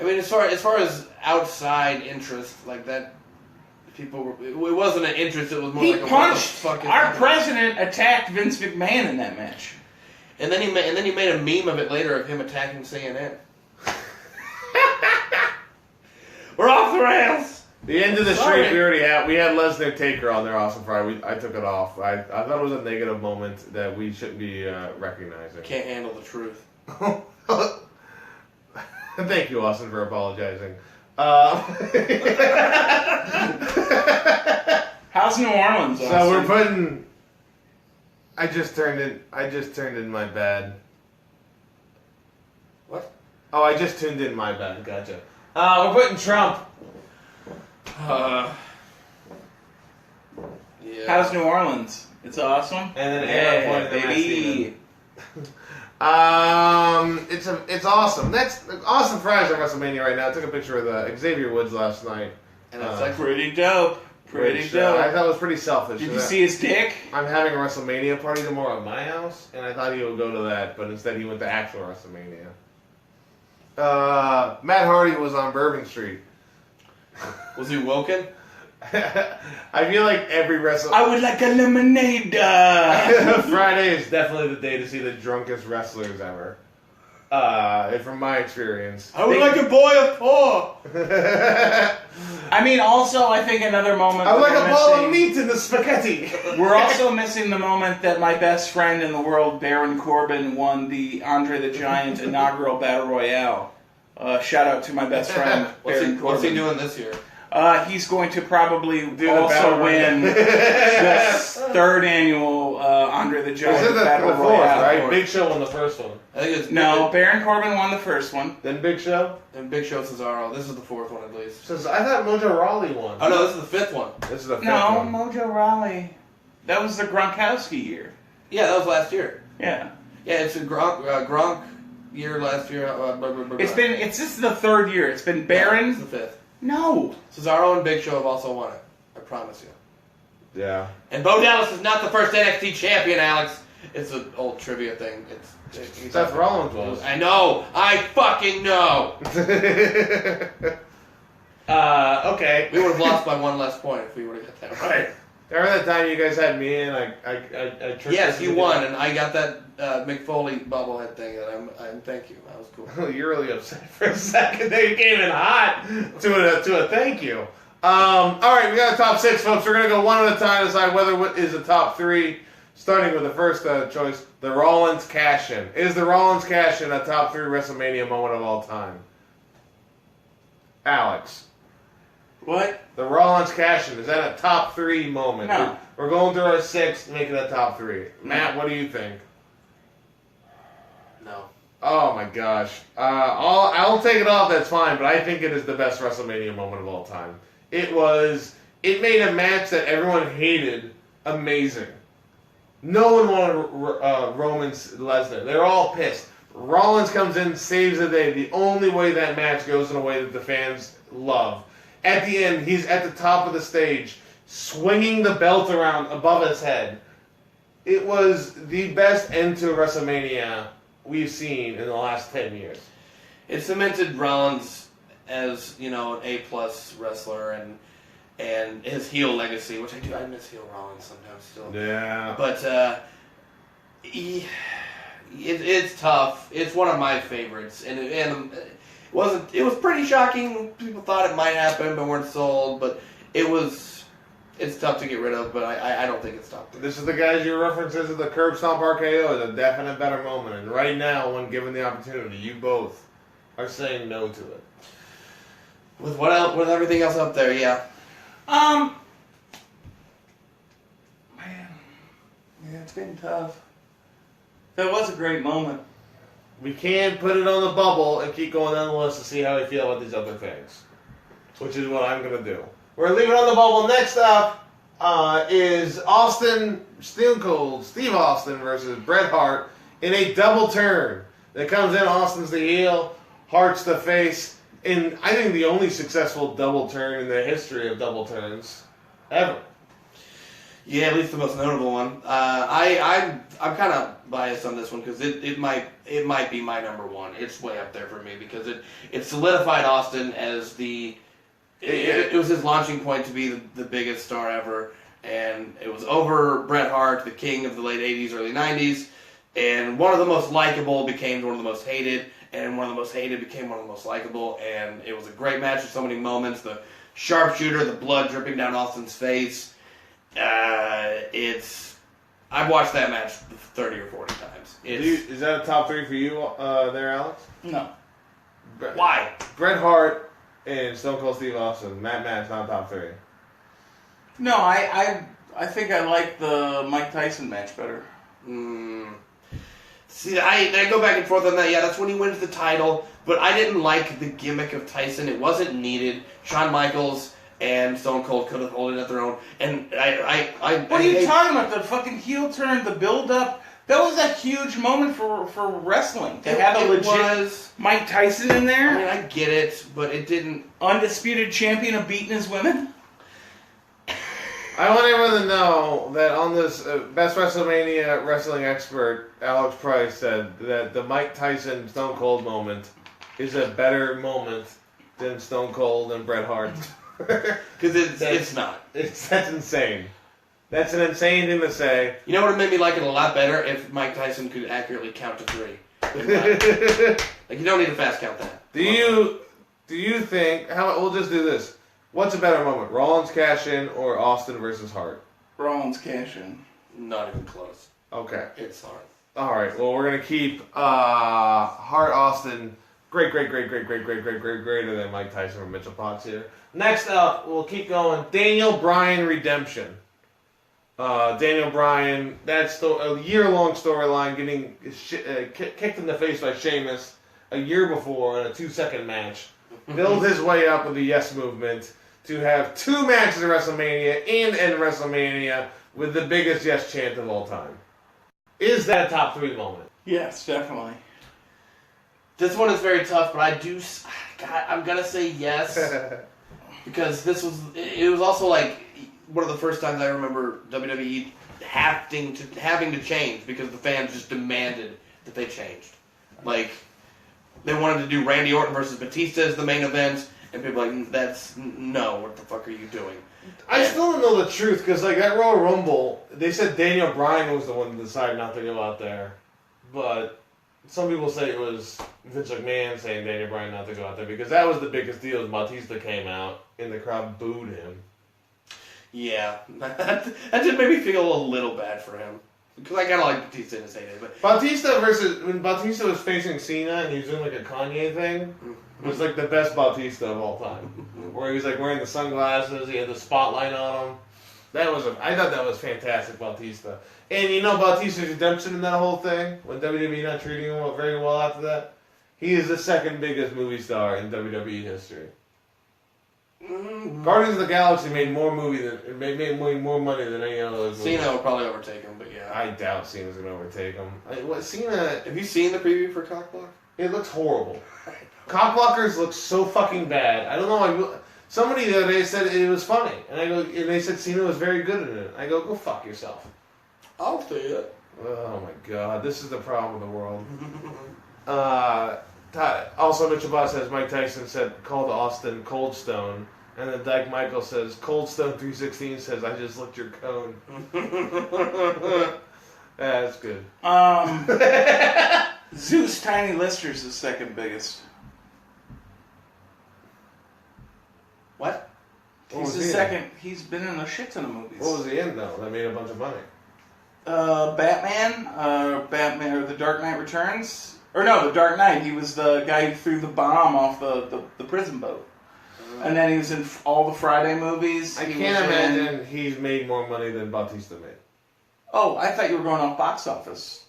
I mean, as far as outside interest like that, people it wasn't an interest. It was more like Our president attacked Vince McMahon in that match, and then he made a meme of it later of him attacking CNN. We're off the rails. The end of the streak we already had. We had Lesnar Taker on there, Awesome Friday. I took it off. I thought it was a negative moment that we shouldn't be recognizing. Can't handle the truth. Thank you, Austin, for apologizing. How's New Orleans? Austin? So we're putting. I just turned in my bad. What? Oh, I just tuned in my bad. Gotcha. We're putting Trump. Yeah. How's New Orleans? It's awesome. And then Aaron pointed baby. It's awesome. Next, Austin Fries at WrestleMania right now. I took a picture of Xavier Woods last night. And it's like pretty dope. Pretty dope. I thought it was pretty selfish. Did you see his dick? I'm having a WrestleMania party tomorrow at my house, and I thought he would go to that, but instead he went to actual WrestleMania. Matt Hardy was on Bourbon Street. Was he woken? I feel like every wrestler. I would like a lemonade. Friday is definitely the day to see the drunkest wrestlers ever. From my experience. I would like a boy of 4. I mean, also, I think another moment. I would like a ball of meat in the spaghetti. We're also missing the moment that my best friend in the world, Baron Corbin, won the Andre the Giant inaugural Battle Royale. Shout out to my best friend, Baron Corbin. What's he doing this year? He's going to probably the also battle win royale. the third annual Andre the This Giant is the Battle fourth, Royale. right? Big Show won the first one. I think it's No, Baron Corbin won the first one. Then Big Show? and Big Show Cesaro. This is the fourth one, at least. Says, I thought Mojo Rawley won. Oh no, this is the fifth one. This is the fifth No, one. Mojo Rawley. That was the Gronkowski year. Yeah, that was last year. Yeah. Yeah, it's a Gronk year last year. This is the third year. It's been Baron. It's the fifth. No. Cesaro and Big Show have also won it. I promise you. Yeah. And Bo Dallas is not the first NXT champion, Alex. It's an old trivia thing. Seth Rollins was. I know. I fucking know. Okay. We would have lost by one less point if we would have got that right. Remember that time you guys had me in? I tricked Yes, us you into won, doing and I got that Mick Foley bobblehead thing. And thank you. That was cool. it. You're really upset for a second there. You came in hot to a thank you. All right, we got a top six, folks. We're going to go one at a time to decide whether is a top three. Starting with the first choice, the Rollins cash-in. Is the Rollins cash-in a top three WrestleMania moment of all time? Alex. What? The Rollins cash-in. Is that a top three moment? No. We're going through our six, making a top three. Matt, what do you think? No. Oh my gosh. I'll take it off, that's fine, but I think it is the best WrestleMania moment of all time. It made a match that everyone hated amazing. No one wanted Roman's Lesnar. They're all pissed. Rollins comes in, saves the day. The only way that match goes in a way that the fans love. At the end, he's at the top of the stage, swinging the belt around above his head. It was the best end to WrestleMania we've seen in the last 10 years. It cemented Rollins as, an A-plus wrestler and his heel legacy, which I miss heel Rollins sometimes still. Yeah. But it's tough. It's one of my favorites, and it was pretty shocking. People thought it might happen, but weren't sold. But it's tough to get rid of. But I don't think it's tough. This is the guys you references of the curb stomp RKO is a definite better moment. And right now, when given the opportunity, you both are saying no to it. With what else? With everything else up there, yeah. Man, yeah, it's been tough. That was a great moment. We can put it on the bubble and keep going down the list to see how we feel about these other things, which is what I'm going to do. We're leaving it on the bubble. Next up is Stone Cold Steve Austin versus Bret Hart in a double turn. That comes in, Austin's the heel, Hart's the face, and I think the only successful double turn in the history of double turns ever. Yeah, at least the most notable one. I'm kind of biased on this one because it might be my number one. It's way up there for me because it solidified Austin as it was his launching point to be the biggest star ever, and it was over Bret Hart, the king of the late '80s, early '90s, and one of the most likable became one of the most hated, and one of the most hated became one of the most likable, and it was a great match with so many moments. The sharpshooter, the blood dripping down Austin's face. I've watched that match 30 or 40 times. Is that a top three for you there, Alex? No. Why? Bret Hart and Stone Cold Steve Austin. Matt's not top three. No, I think I like the Mike Tyson match better. See, I go back and forth on that. Yeah, that's when he wins the title. But I didn't like the gimmick of Tyson. It wasn't needed. Shawn Michaels and Stone Cold could have held it at their own. And What are you talking about? The fucking heel turn, the build up. That was a huge moment for wrestling. To have a legit Mike Tyson in there. I mean, I get it, but it didn't. Undisputed champion of beating his women. I want everyone to know that on this Best WrestleMania Wrestling Expert, Alex Price said that the Mike Tyson Stone Cold moment is a better moment than Stone Cold and Bret Hart. Because it's not. That's insane. That's an insane thing to say. You know what would make me like it a lot better? If Mike Tyson could accurately count to 3. Like, you don't need to fast count that. Do you think, we'll just do this. What's a better moment, Rollins cash-in or Austin versus Hart? Rollins cash-in. Not even close. Okay. It's Hart. All right, well, we're going to keep Hart-Austin. greater than Mike Tyson or Mitchell Potts here. Next up, we'll keep going. Daniel Bryan redemption. Daniel Bryan, that's a year-long storyline, getting kicked in the face by Sheamus a year before in a 2-second match. Build his way up with the Yes Movement to have 2 matches at WrestleMania and end WrestleMania with the biggest Yes chant of all time. Is that a top 3 moment? Yes, definitely. This one is very tough, but I'm gonna say yes because it was also like one of the first times I remember WWE having to change because the fans just demanded that they changed. Like they wanted to do Randy Orton versus Batista as the main event, and people were like, no, what the fuck are you doing? I still don't know the truth because like that Royal Rumble, they said Daniel Bryan was the one to decide not to go out there, but some people say it was Vince McMahon saying Daniel Bryan not to go out there because that was the biggest deal. As Batista came out and the crowd booed him. Yeah, that just made me feel a little bad for him because I kind of like Batista in his heyday. But when Batista was facing Cena and he was doing like a Kanye thing, was like the best Batista of all time. Where he was like wearing the sunglasses, he had the spotlight on him. I thought that was fantastic, Batista. And you know Batista's redemption in that whole thing, when WWE not treating him very well after that? He is the second biggest movie star in WWE history. Guardians of the Galaxy made more money than any other movie. Cena will probably overtake him, but yeah. I doubt Cena's gonna overtake him. Cena? Have you seen the preview for Cockblock? It looks horrible. Cockblockers look so fucking bad. I don't know. Somebody the other day said it was funny, and they said Cena was very good in it. I go fuck yourself. I'll see it. Oh my god, this is the problem with the world. Also, Mitchell Boss says Mike Tyson said called Austin Cold Stone, and then Dyke Michael says Cold Stone 316 says I just licked your cone. That's good. Zeus Tiny Lister's the second biggest. What? He's the second. He's been in a shit ton of movies. What was he in though? That made a bunch of money. Batman or The Dark Knight Returns. Or no, The Dark Knight. He was the guy who threw the bomb off the prison boat. And then he was in all the Friday movies. I can't imagine he's made more money than Batista made. Oh, I thought you were going off box office.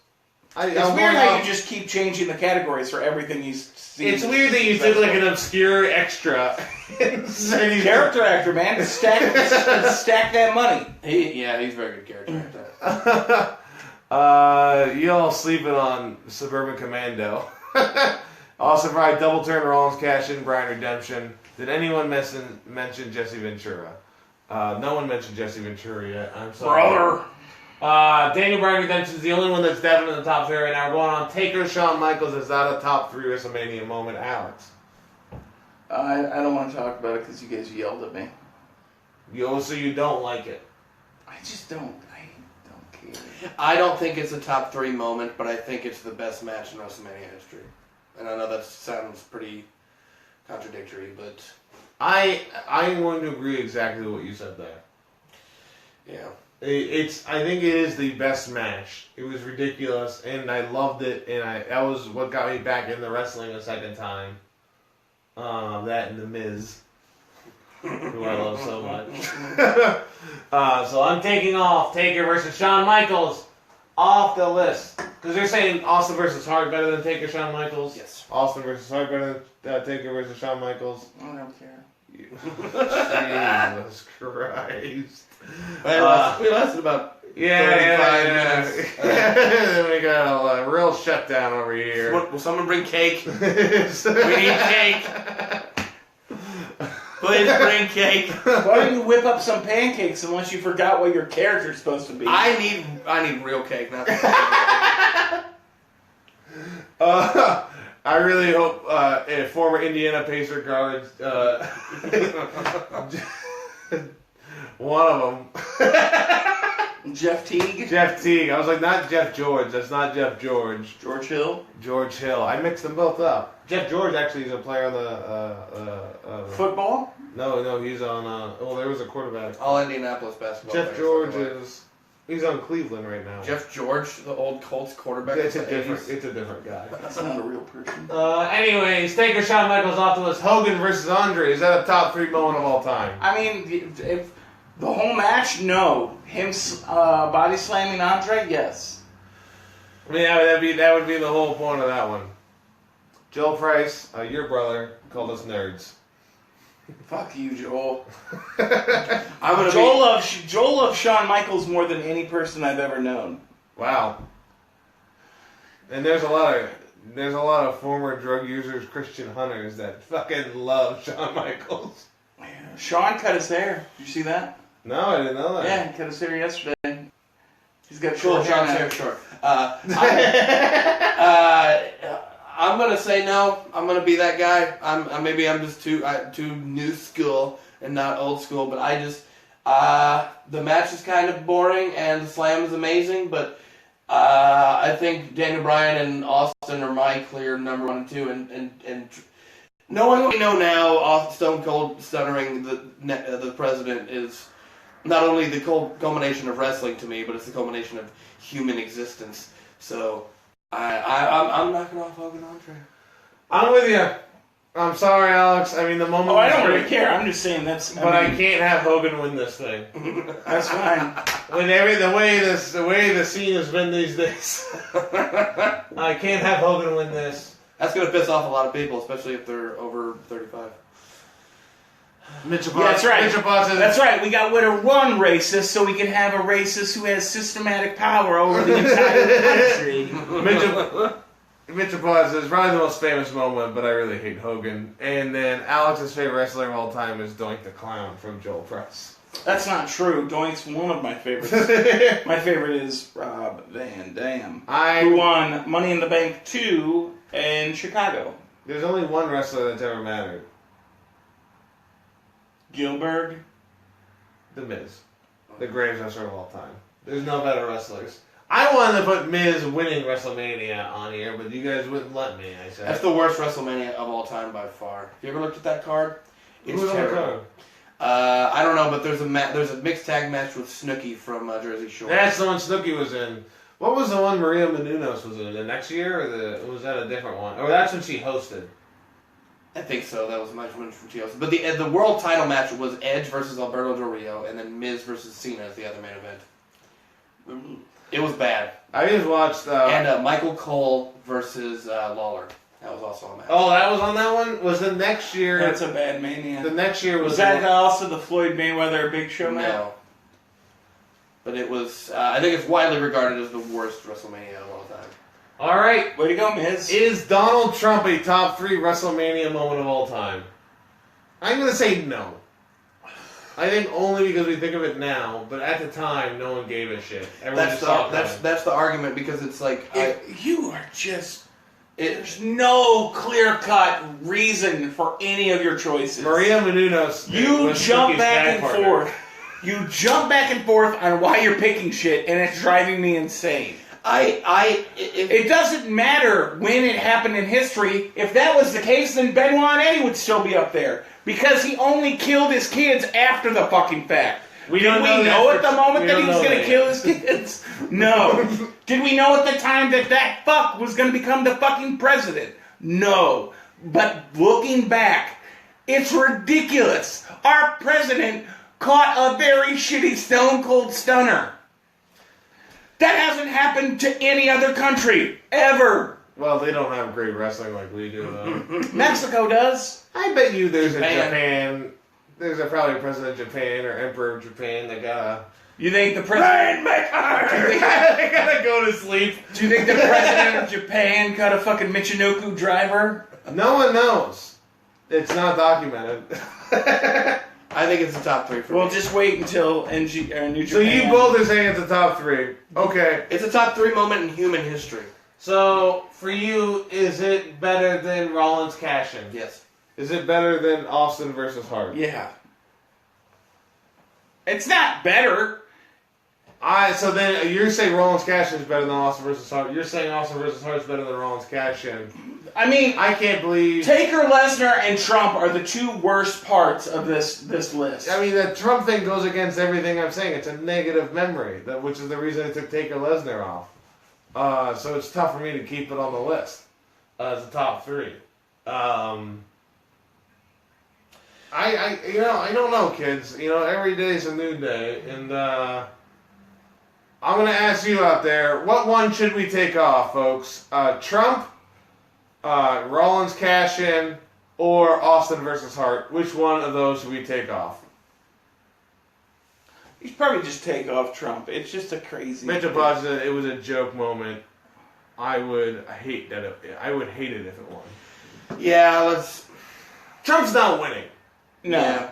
It's weird how you just keep changing the categories for everything you see. It's weird that you took like an obscure extra. Character actor, man. Stack that money. He's a very good character actor. You all sleeping on Suburban Commando. Also, right, double turn Rollins cash in, Bryan redemption. Did anyone mention Jesse Ventura? No one mentioned Jesse Ventura yet. I'm sorry. Brother. Daniel Bryan redemption is the only one that's definitely in the top 3 right now. We're going on Taker, Shawn Michaels. Is that a top 3 WrestleMania moment, Alex? I don't want to talk about it because you guys yelled at me. So you don't like it? I just don't. I don't care. I don't think it's a top 3 moment, but I think it's the best match in WrestleMania history. And I know that sounds pretty contradictory, but I'm going to agree exactly what you said there. Yeah. I think it is the best match. It was ridiculous, and I loved it, and that was what got me back into wrestling a second time. That and The Miz, who I love so much. So I'm taking off Taker versus Shawn Michaels off the list. Because they're saying Austin versus Hart better than Taker, Shawn Michaels. Yes. Austin versus Hart better than Taker versus Shawn Michaels. I don't care. Jesus Christ. We lasted about 35 minutes. We got a real shutdown over here. Will someone bring cake? We need cake. Please bring cake. Why don't you whip up some pancakes unless you forgot what your character's supposed to be? I need real cake, not I really hope a former Indiana Pacer guard, one of them, Jeff Teague. Jeff Teague. I was like, not Jeff George. That's not Jeff George. George Hill. George Hill. I mixed them both up. Jeff George actually is a player on the Football. No, he's on. There was a quarterback. all Indianapolis basketball. Jeff George is. He's on Cleveland right now. Jeff George, the old Colts quarterback. It's a different guy. That's not a real person. Anyways, Taker, Shawn Michaels off the list. Hogan versus Andre. Is that a top 3 moment of all time? I mean, if the whole match, no. Him body slamming Andre, yes. I mean, that would be the whole point of that one. Joel Price, your brother, called us nerds. Fuck you, Joel. Joel loves Shawn Michaels more than any person I've ever known. Wow. And there's a lot of former drug users, Christian hunters that fucking love Shawn Michaels. Shawn cut his hair. Did you see that? No, I didn't know that. Yeah, he cut his hair yesterday. He's got Cool, short Sean's hair hair now. short. I'm gonna say no. I'm gonna be that guy. Maybe I'm just too new school and not old school. But I just the match is kind of boring and the slam is amazing. But I think Daniel Bryan and Austin are my clear number 1 and 2. And knowing what we know now, Stone Cold stuttering the president is not only the culmination of wrestling to me, but it's the culmination of human existence. So. I'm knocking off Hogan Andre. I'm with you. I'm sorry, Alex. I mean, the moment. Oh, I don't really care. I'm just saying I can't have Hogan win this thing. That's fine. When the way the scene has been these days, I can't have Hogan win this. That's gonna piss off a lot of people, especially if they're over 35. Mitchell Yeah, that's right. Mitchell Boss says, That's right. We got rid of one racist so we can have a racist who has systematic power over the entire country. Mitchell Boss says, probably the most famous moment, but I really hate Hogan. And then Alex's favorite wrestler of all time is Doink the Clown from Joel Price. That's not true. Doink's one of my favorites. My favorite is Rob Van Dam, who won Money in the Bank 2 in Chicago. There's only one wrestler that's ever mattered. Gilbert. The Miz. The greatest wrestler of all time. There's no better wrestlers. I wanted to put Miz winning WrestleMania on here, but you guys wouldn't let me, I said. That's the worst WrestleMania of all time by far. Have you ever looked at that card? It's Who's on the terrible. card? I don't know, but there's a mixed tag match with Snooki from Jersey Shore. That's the one Snooki was in. What was the one Maria Menounos was in? The next year, or was that a different one? Or that's when she hosted. I think so. That was my win from TLC. But the world title match was Edge versus Alberto Del Rio, and then Miz versus Cena as the other main event. It was bad. I just watched. And Michael Cole versus Lawler. That was also a match. Oh, that was on that one? Was the next year. That's a bad Mania. The next year was. Was that also the Floyd Mayweather Big Show match? No. But it was. I think it's widely regarded as the worst WrestleMania of all time. Alright. Way to go, Miz. Is Donald Trump a top 3 WrestleMania moment of all time? I'm going to say no. I think only because we think of it now, but at the time, no one gave a shit. That's the argument, because it's like You are just... There's no clear-cut reason for any of your choices. Maria Menounos. You jump back and forth. You jump back and forth on why you're picking shit, and it's driving me insane. It doesn't matter when it happened in history. If that was the case, then Benoit and Eddie would still be up there. Because he only killed his kids after the fucking fact. Did we know at the moment that he was going to kill his kids? No. Did we know at the time that fuck was going to become the fucking president? No. But looking back, it's ridiculous. Our president caught a very shitty Stone Cold Stunner. That hasn't happened to any other country, ever. Well, they don't have great wrestling like we do, though. Mexico does. I bet you there's a Japan. There's probably a president of Japan or emperor of Japan that gotta... You think the president... They gotta go to sleep. Do you think the president of Japan cut a fucking Michinoku driver? No one knows. It's not documented. I think it's the top 3 for me. Well, just wait until New Japan. So you both are saying it's the top 3. Okay. It's a top 3 moment in human history. So, for you, is it better than Rollins cash-in? Yes. Is it better than Austin versus Hart? Yeah. It's not better. So then you're saying Rollins cash-in is better than Austin versus Hart. You're saying Austin versus Hart is better than Rollins cash-in. I mean, I can't believe Taker, Lesnar, and Trump are the two worst parts of this list. I mean, the Trump thing goes against everything I'm saying. It's a negative memory, which is the reason I took Taker Lesnar off. So it's tough for me to keep it on the list as a top three. I don't know, kids. Every day's a new day, and I'm gonna ask you out there, what one should we take off, folks? Trump, Rollins cash-in, or Austin versus Hart? Which one of those should we take off? You should probably just take off Trump. It's just a crazy. Mitchell Podge said it was a joke moment. I would hate it if it won. Yeah, Trump's not winning. No. Yeah.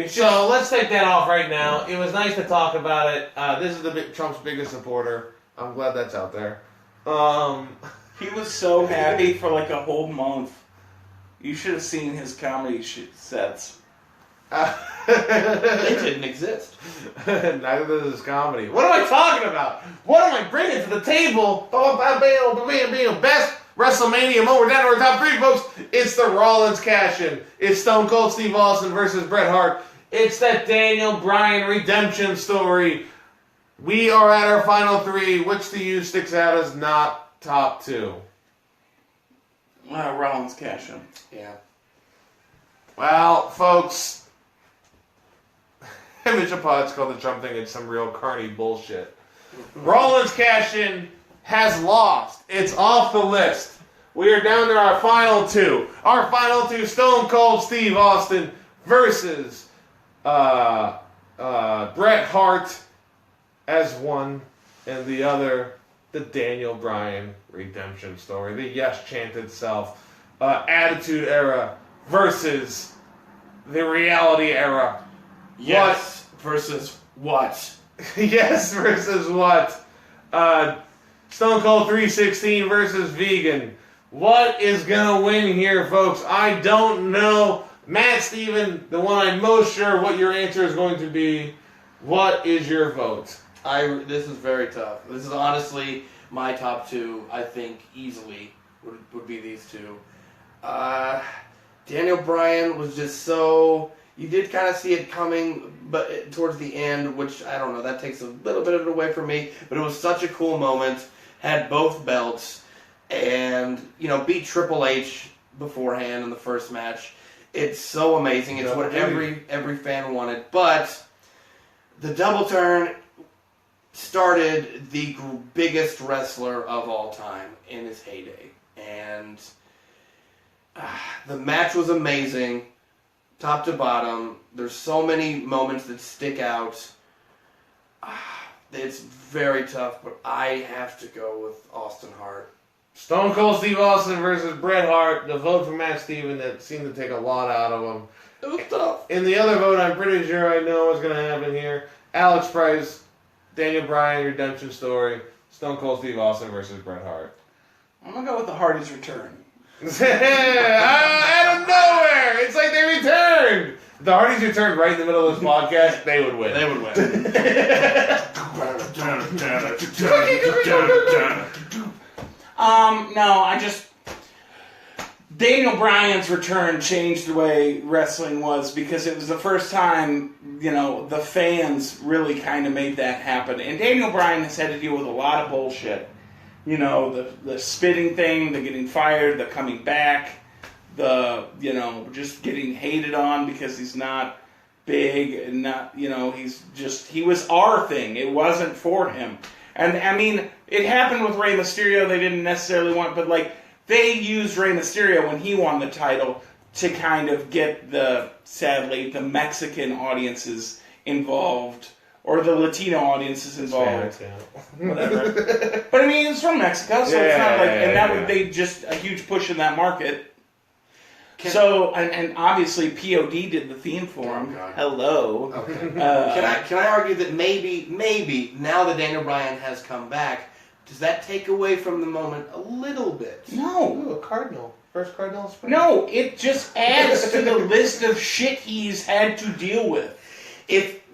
So let's take that off right now. It was nice to talk about it. This is Trump's biggest supporter. I'm glad that's out there. He was so happy for like a whole month. You should have seen his comedy sets. They didn't exist. Neither does his comedy. What am I talking about? What am I bringing to the table? Being best WrestleMania moment. We're down to our top three, folks. It's the Rollins cash-in. It's Stone Cold Steve Austin versus Bret Hart. It's that Daniel Bryan redemption story. We are at our final three. Which to you sticks out as not top two? Rollins cash-in. Yeah. Well, folks, Mitchell Potts called the Trump thing it's some real carny bullshit. Rollins cash-in has lost. It's off the list. We are down to our final two. Our final two, Stone Cold Steve Austin versus Bret Hart as one, and the other, the Daniel Bryan redemption story. The yes chanted self. Attitude Era versus the reality era. Yes versus what? Yes versus what? Stone Cold 316 versus Vegan. What is going to win here, folks? I don't know. Matt Steven, the one I'm most sure what your answer is going to be. What is your vote? This is very tough. This is honestly my top two. I think easily would be these two. Daniel Bryan was just so... You did kind of see it coming, but towards the end, which, I don't know, that takes a little bit of it away from me. But it was such a cool moment. Had both belts. And, beat Triple H beforehand in the first match. It's so amazing. It's what every fan wanted. But the double turn started the biggest wrestler of all time in his heyday. And the match was amazing. Top to bottom. There's so many moments that stick out. It's very tough, but I have to go with Austin Hart. Stone Cold Steve Austin versus Bret Hart. The vote for Matt Steven that seemed to take a lot out of him. It was tough. In the other vote, I'm pretty sure I know what's going to happen here. Alex Price, Daniel Bryan redemption story. Stone Cold Steve Austin versus Bret Hart. I'm going to go with the Hardy's return. Out of nowhere! It's like they returned! If the Hardys returned right in the middle of this podcast, they would win. They would win. No, Daniel Bryan's return changed the way wrestling was because it was the first time, the fans really kind of made that happen. And Daniel Bryan has had to deal with a lot of bullshit. The spitting thing, the getting fired, the coming back, the, just getting hated on because he's not big and not, he was our thing. It wasn't for him. And, it happened with Rey Mysterio. They didn't necessarily want, but, they used Rey Mysterio when he won the title to kind of get sadly, the Mexican audiences involved. Or the Latino audiences involved. Spanish, whatever. But it's from Mexico, so it's not like, they just a huge push in that market. And obviously POD did the theme for him. God. Hello. Okay. Can I argue that maybe now that Daniel Bryan has come back, does that take away from the moment a little bit? No. Ooh, a cardinal. First cardinal spring. No, it just adds to the list of shit he's had to deal with.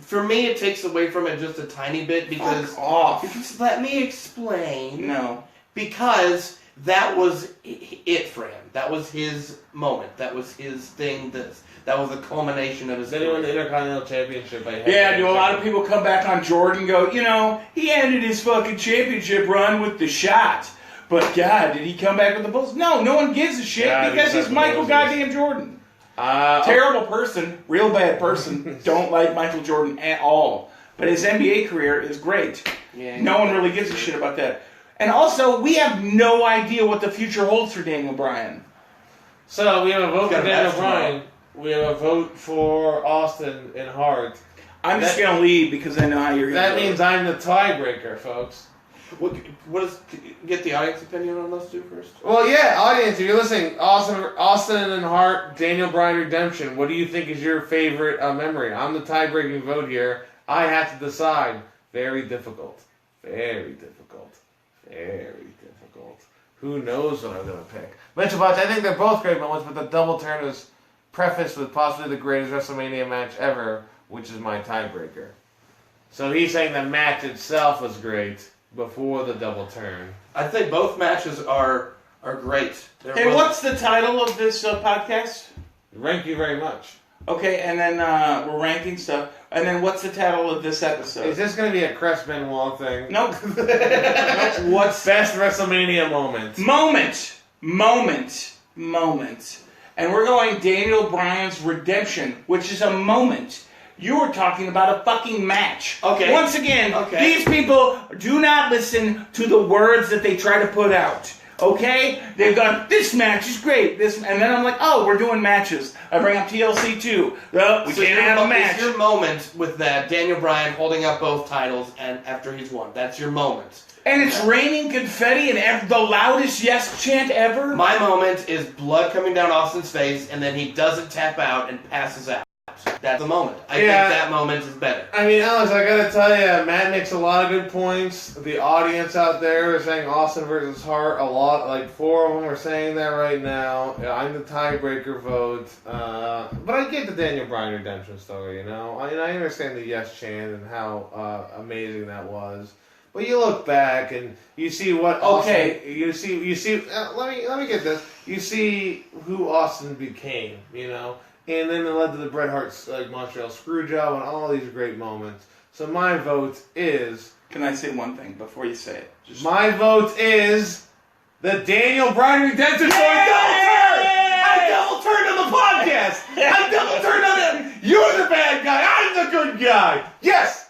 For me, it takes away from it just a tiny bit because... Fuck off. Because, let me explain. No. Because that was it for him. That was his moment. That was his thing. That was the culmination of his Then he won the Intercontinental Championship. Yeah, do a lot of people come back on Jordan and go, he ended his fucking championship run with the shot. But God, did he come back with the Bulls? No one gives a shit because he's Michael goddamn Jordan. Terrible person, real bad person. Don't like Michael Jordan at all. But his NBA career is great. Yeah, no one really gives a shit about that. And also, we have no idea what the future holds for Daniel Bryan. So we have a vote for Daniel Bryan. tomorrow. We have a vote for Austin and Hart. I'm just going to leave because I know how you're going to That means I'm the tiebreaker, folks. Get the audience opinion on those two first? Well, yeah, audience, if you're listening, Austin and Hart, Daniel Bryan Redemption, what do you think is your favorite memory? I'm the tie-breaking vote here. I have to decide. Very difficult. Very difficult. Very difficult. Who knows what I'm going to pick? Mitchell Botch, I think they're both great moments, but the double turn is prefaced with possibly the greatest WrestleMania match ever, which is my tiebreaker. So he's saying the match itself was great before the double turn. I think both matches are great. Hey, what's the title of this podcast? Thank you very much. Okay, and then we're ranking stuff. And then what's the title of this episode? Is this going to be a Crest Benoit thing? Nope. What's Best WrestleMania moment? Moment. And we're going Daniel Bryan's Redemption, which is a moment. You were talking about a fucking match. Okay. Once again, these people do not listen to the words that they try to put out. Okay? They've gone, this match is great. And then I'm like, oh, we're doing matches. I bring up TLC too. Well, we can't have a match. It's your moment with that Daniel Bryan holding up both titles and after he's won. That's your moment. And it's raining confetti and the loudest yes chant ever. My moment is blood coming down Austin's face and then he doesn't tap out and passes out. That's the moment. I think that moment is better. I mean, Alex, I gotta tell you, Matt makes a lot of good points. The audience out there is saying Austin versus Hart a lot. Like 4 of them are saying that right now. Yeah, I'm the tiebreaker vote. But I get the Daniel Bryan redemption story, I understand the yes chant and how amazing that was. But you look back and you see what Austin, you see. Let me get this. You see who Austin became, and then it led to the Bret Hart Montreal Screwjob and all these great moments. So my vote is. Can I say one thing before you say it? My vote is the Daniel Bryan redemption for a double turn. I double turned on the podcast. I double turned on it. You're the bad guy. I'm the good guy. Yes.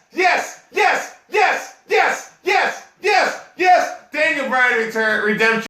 Daniel Bryan redemption.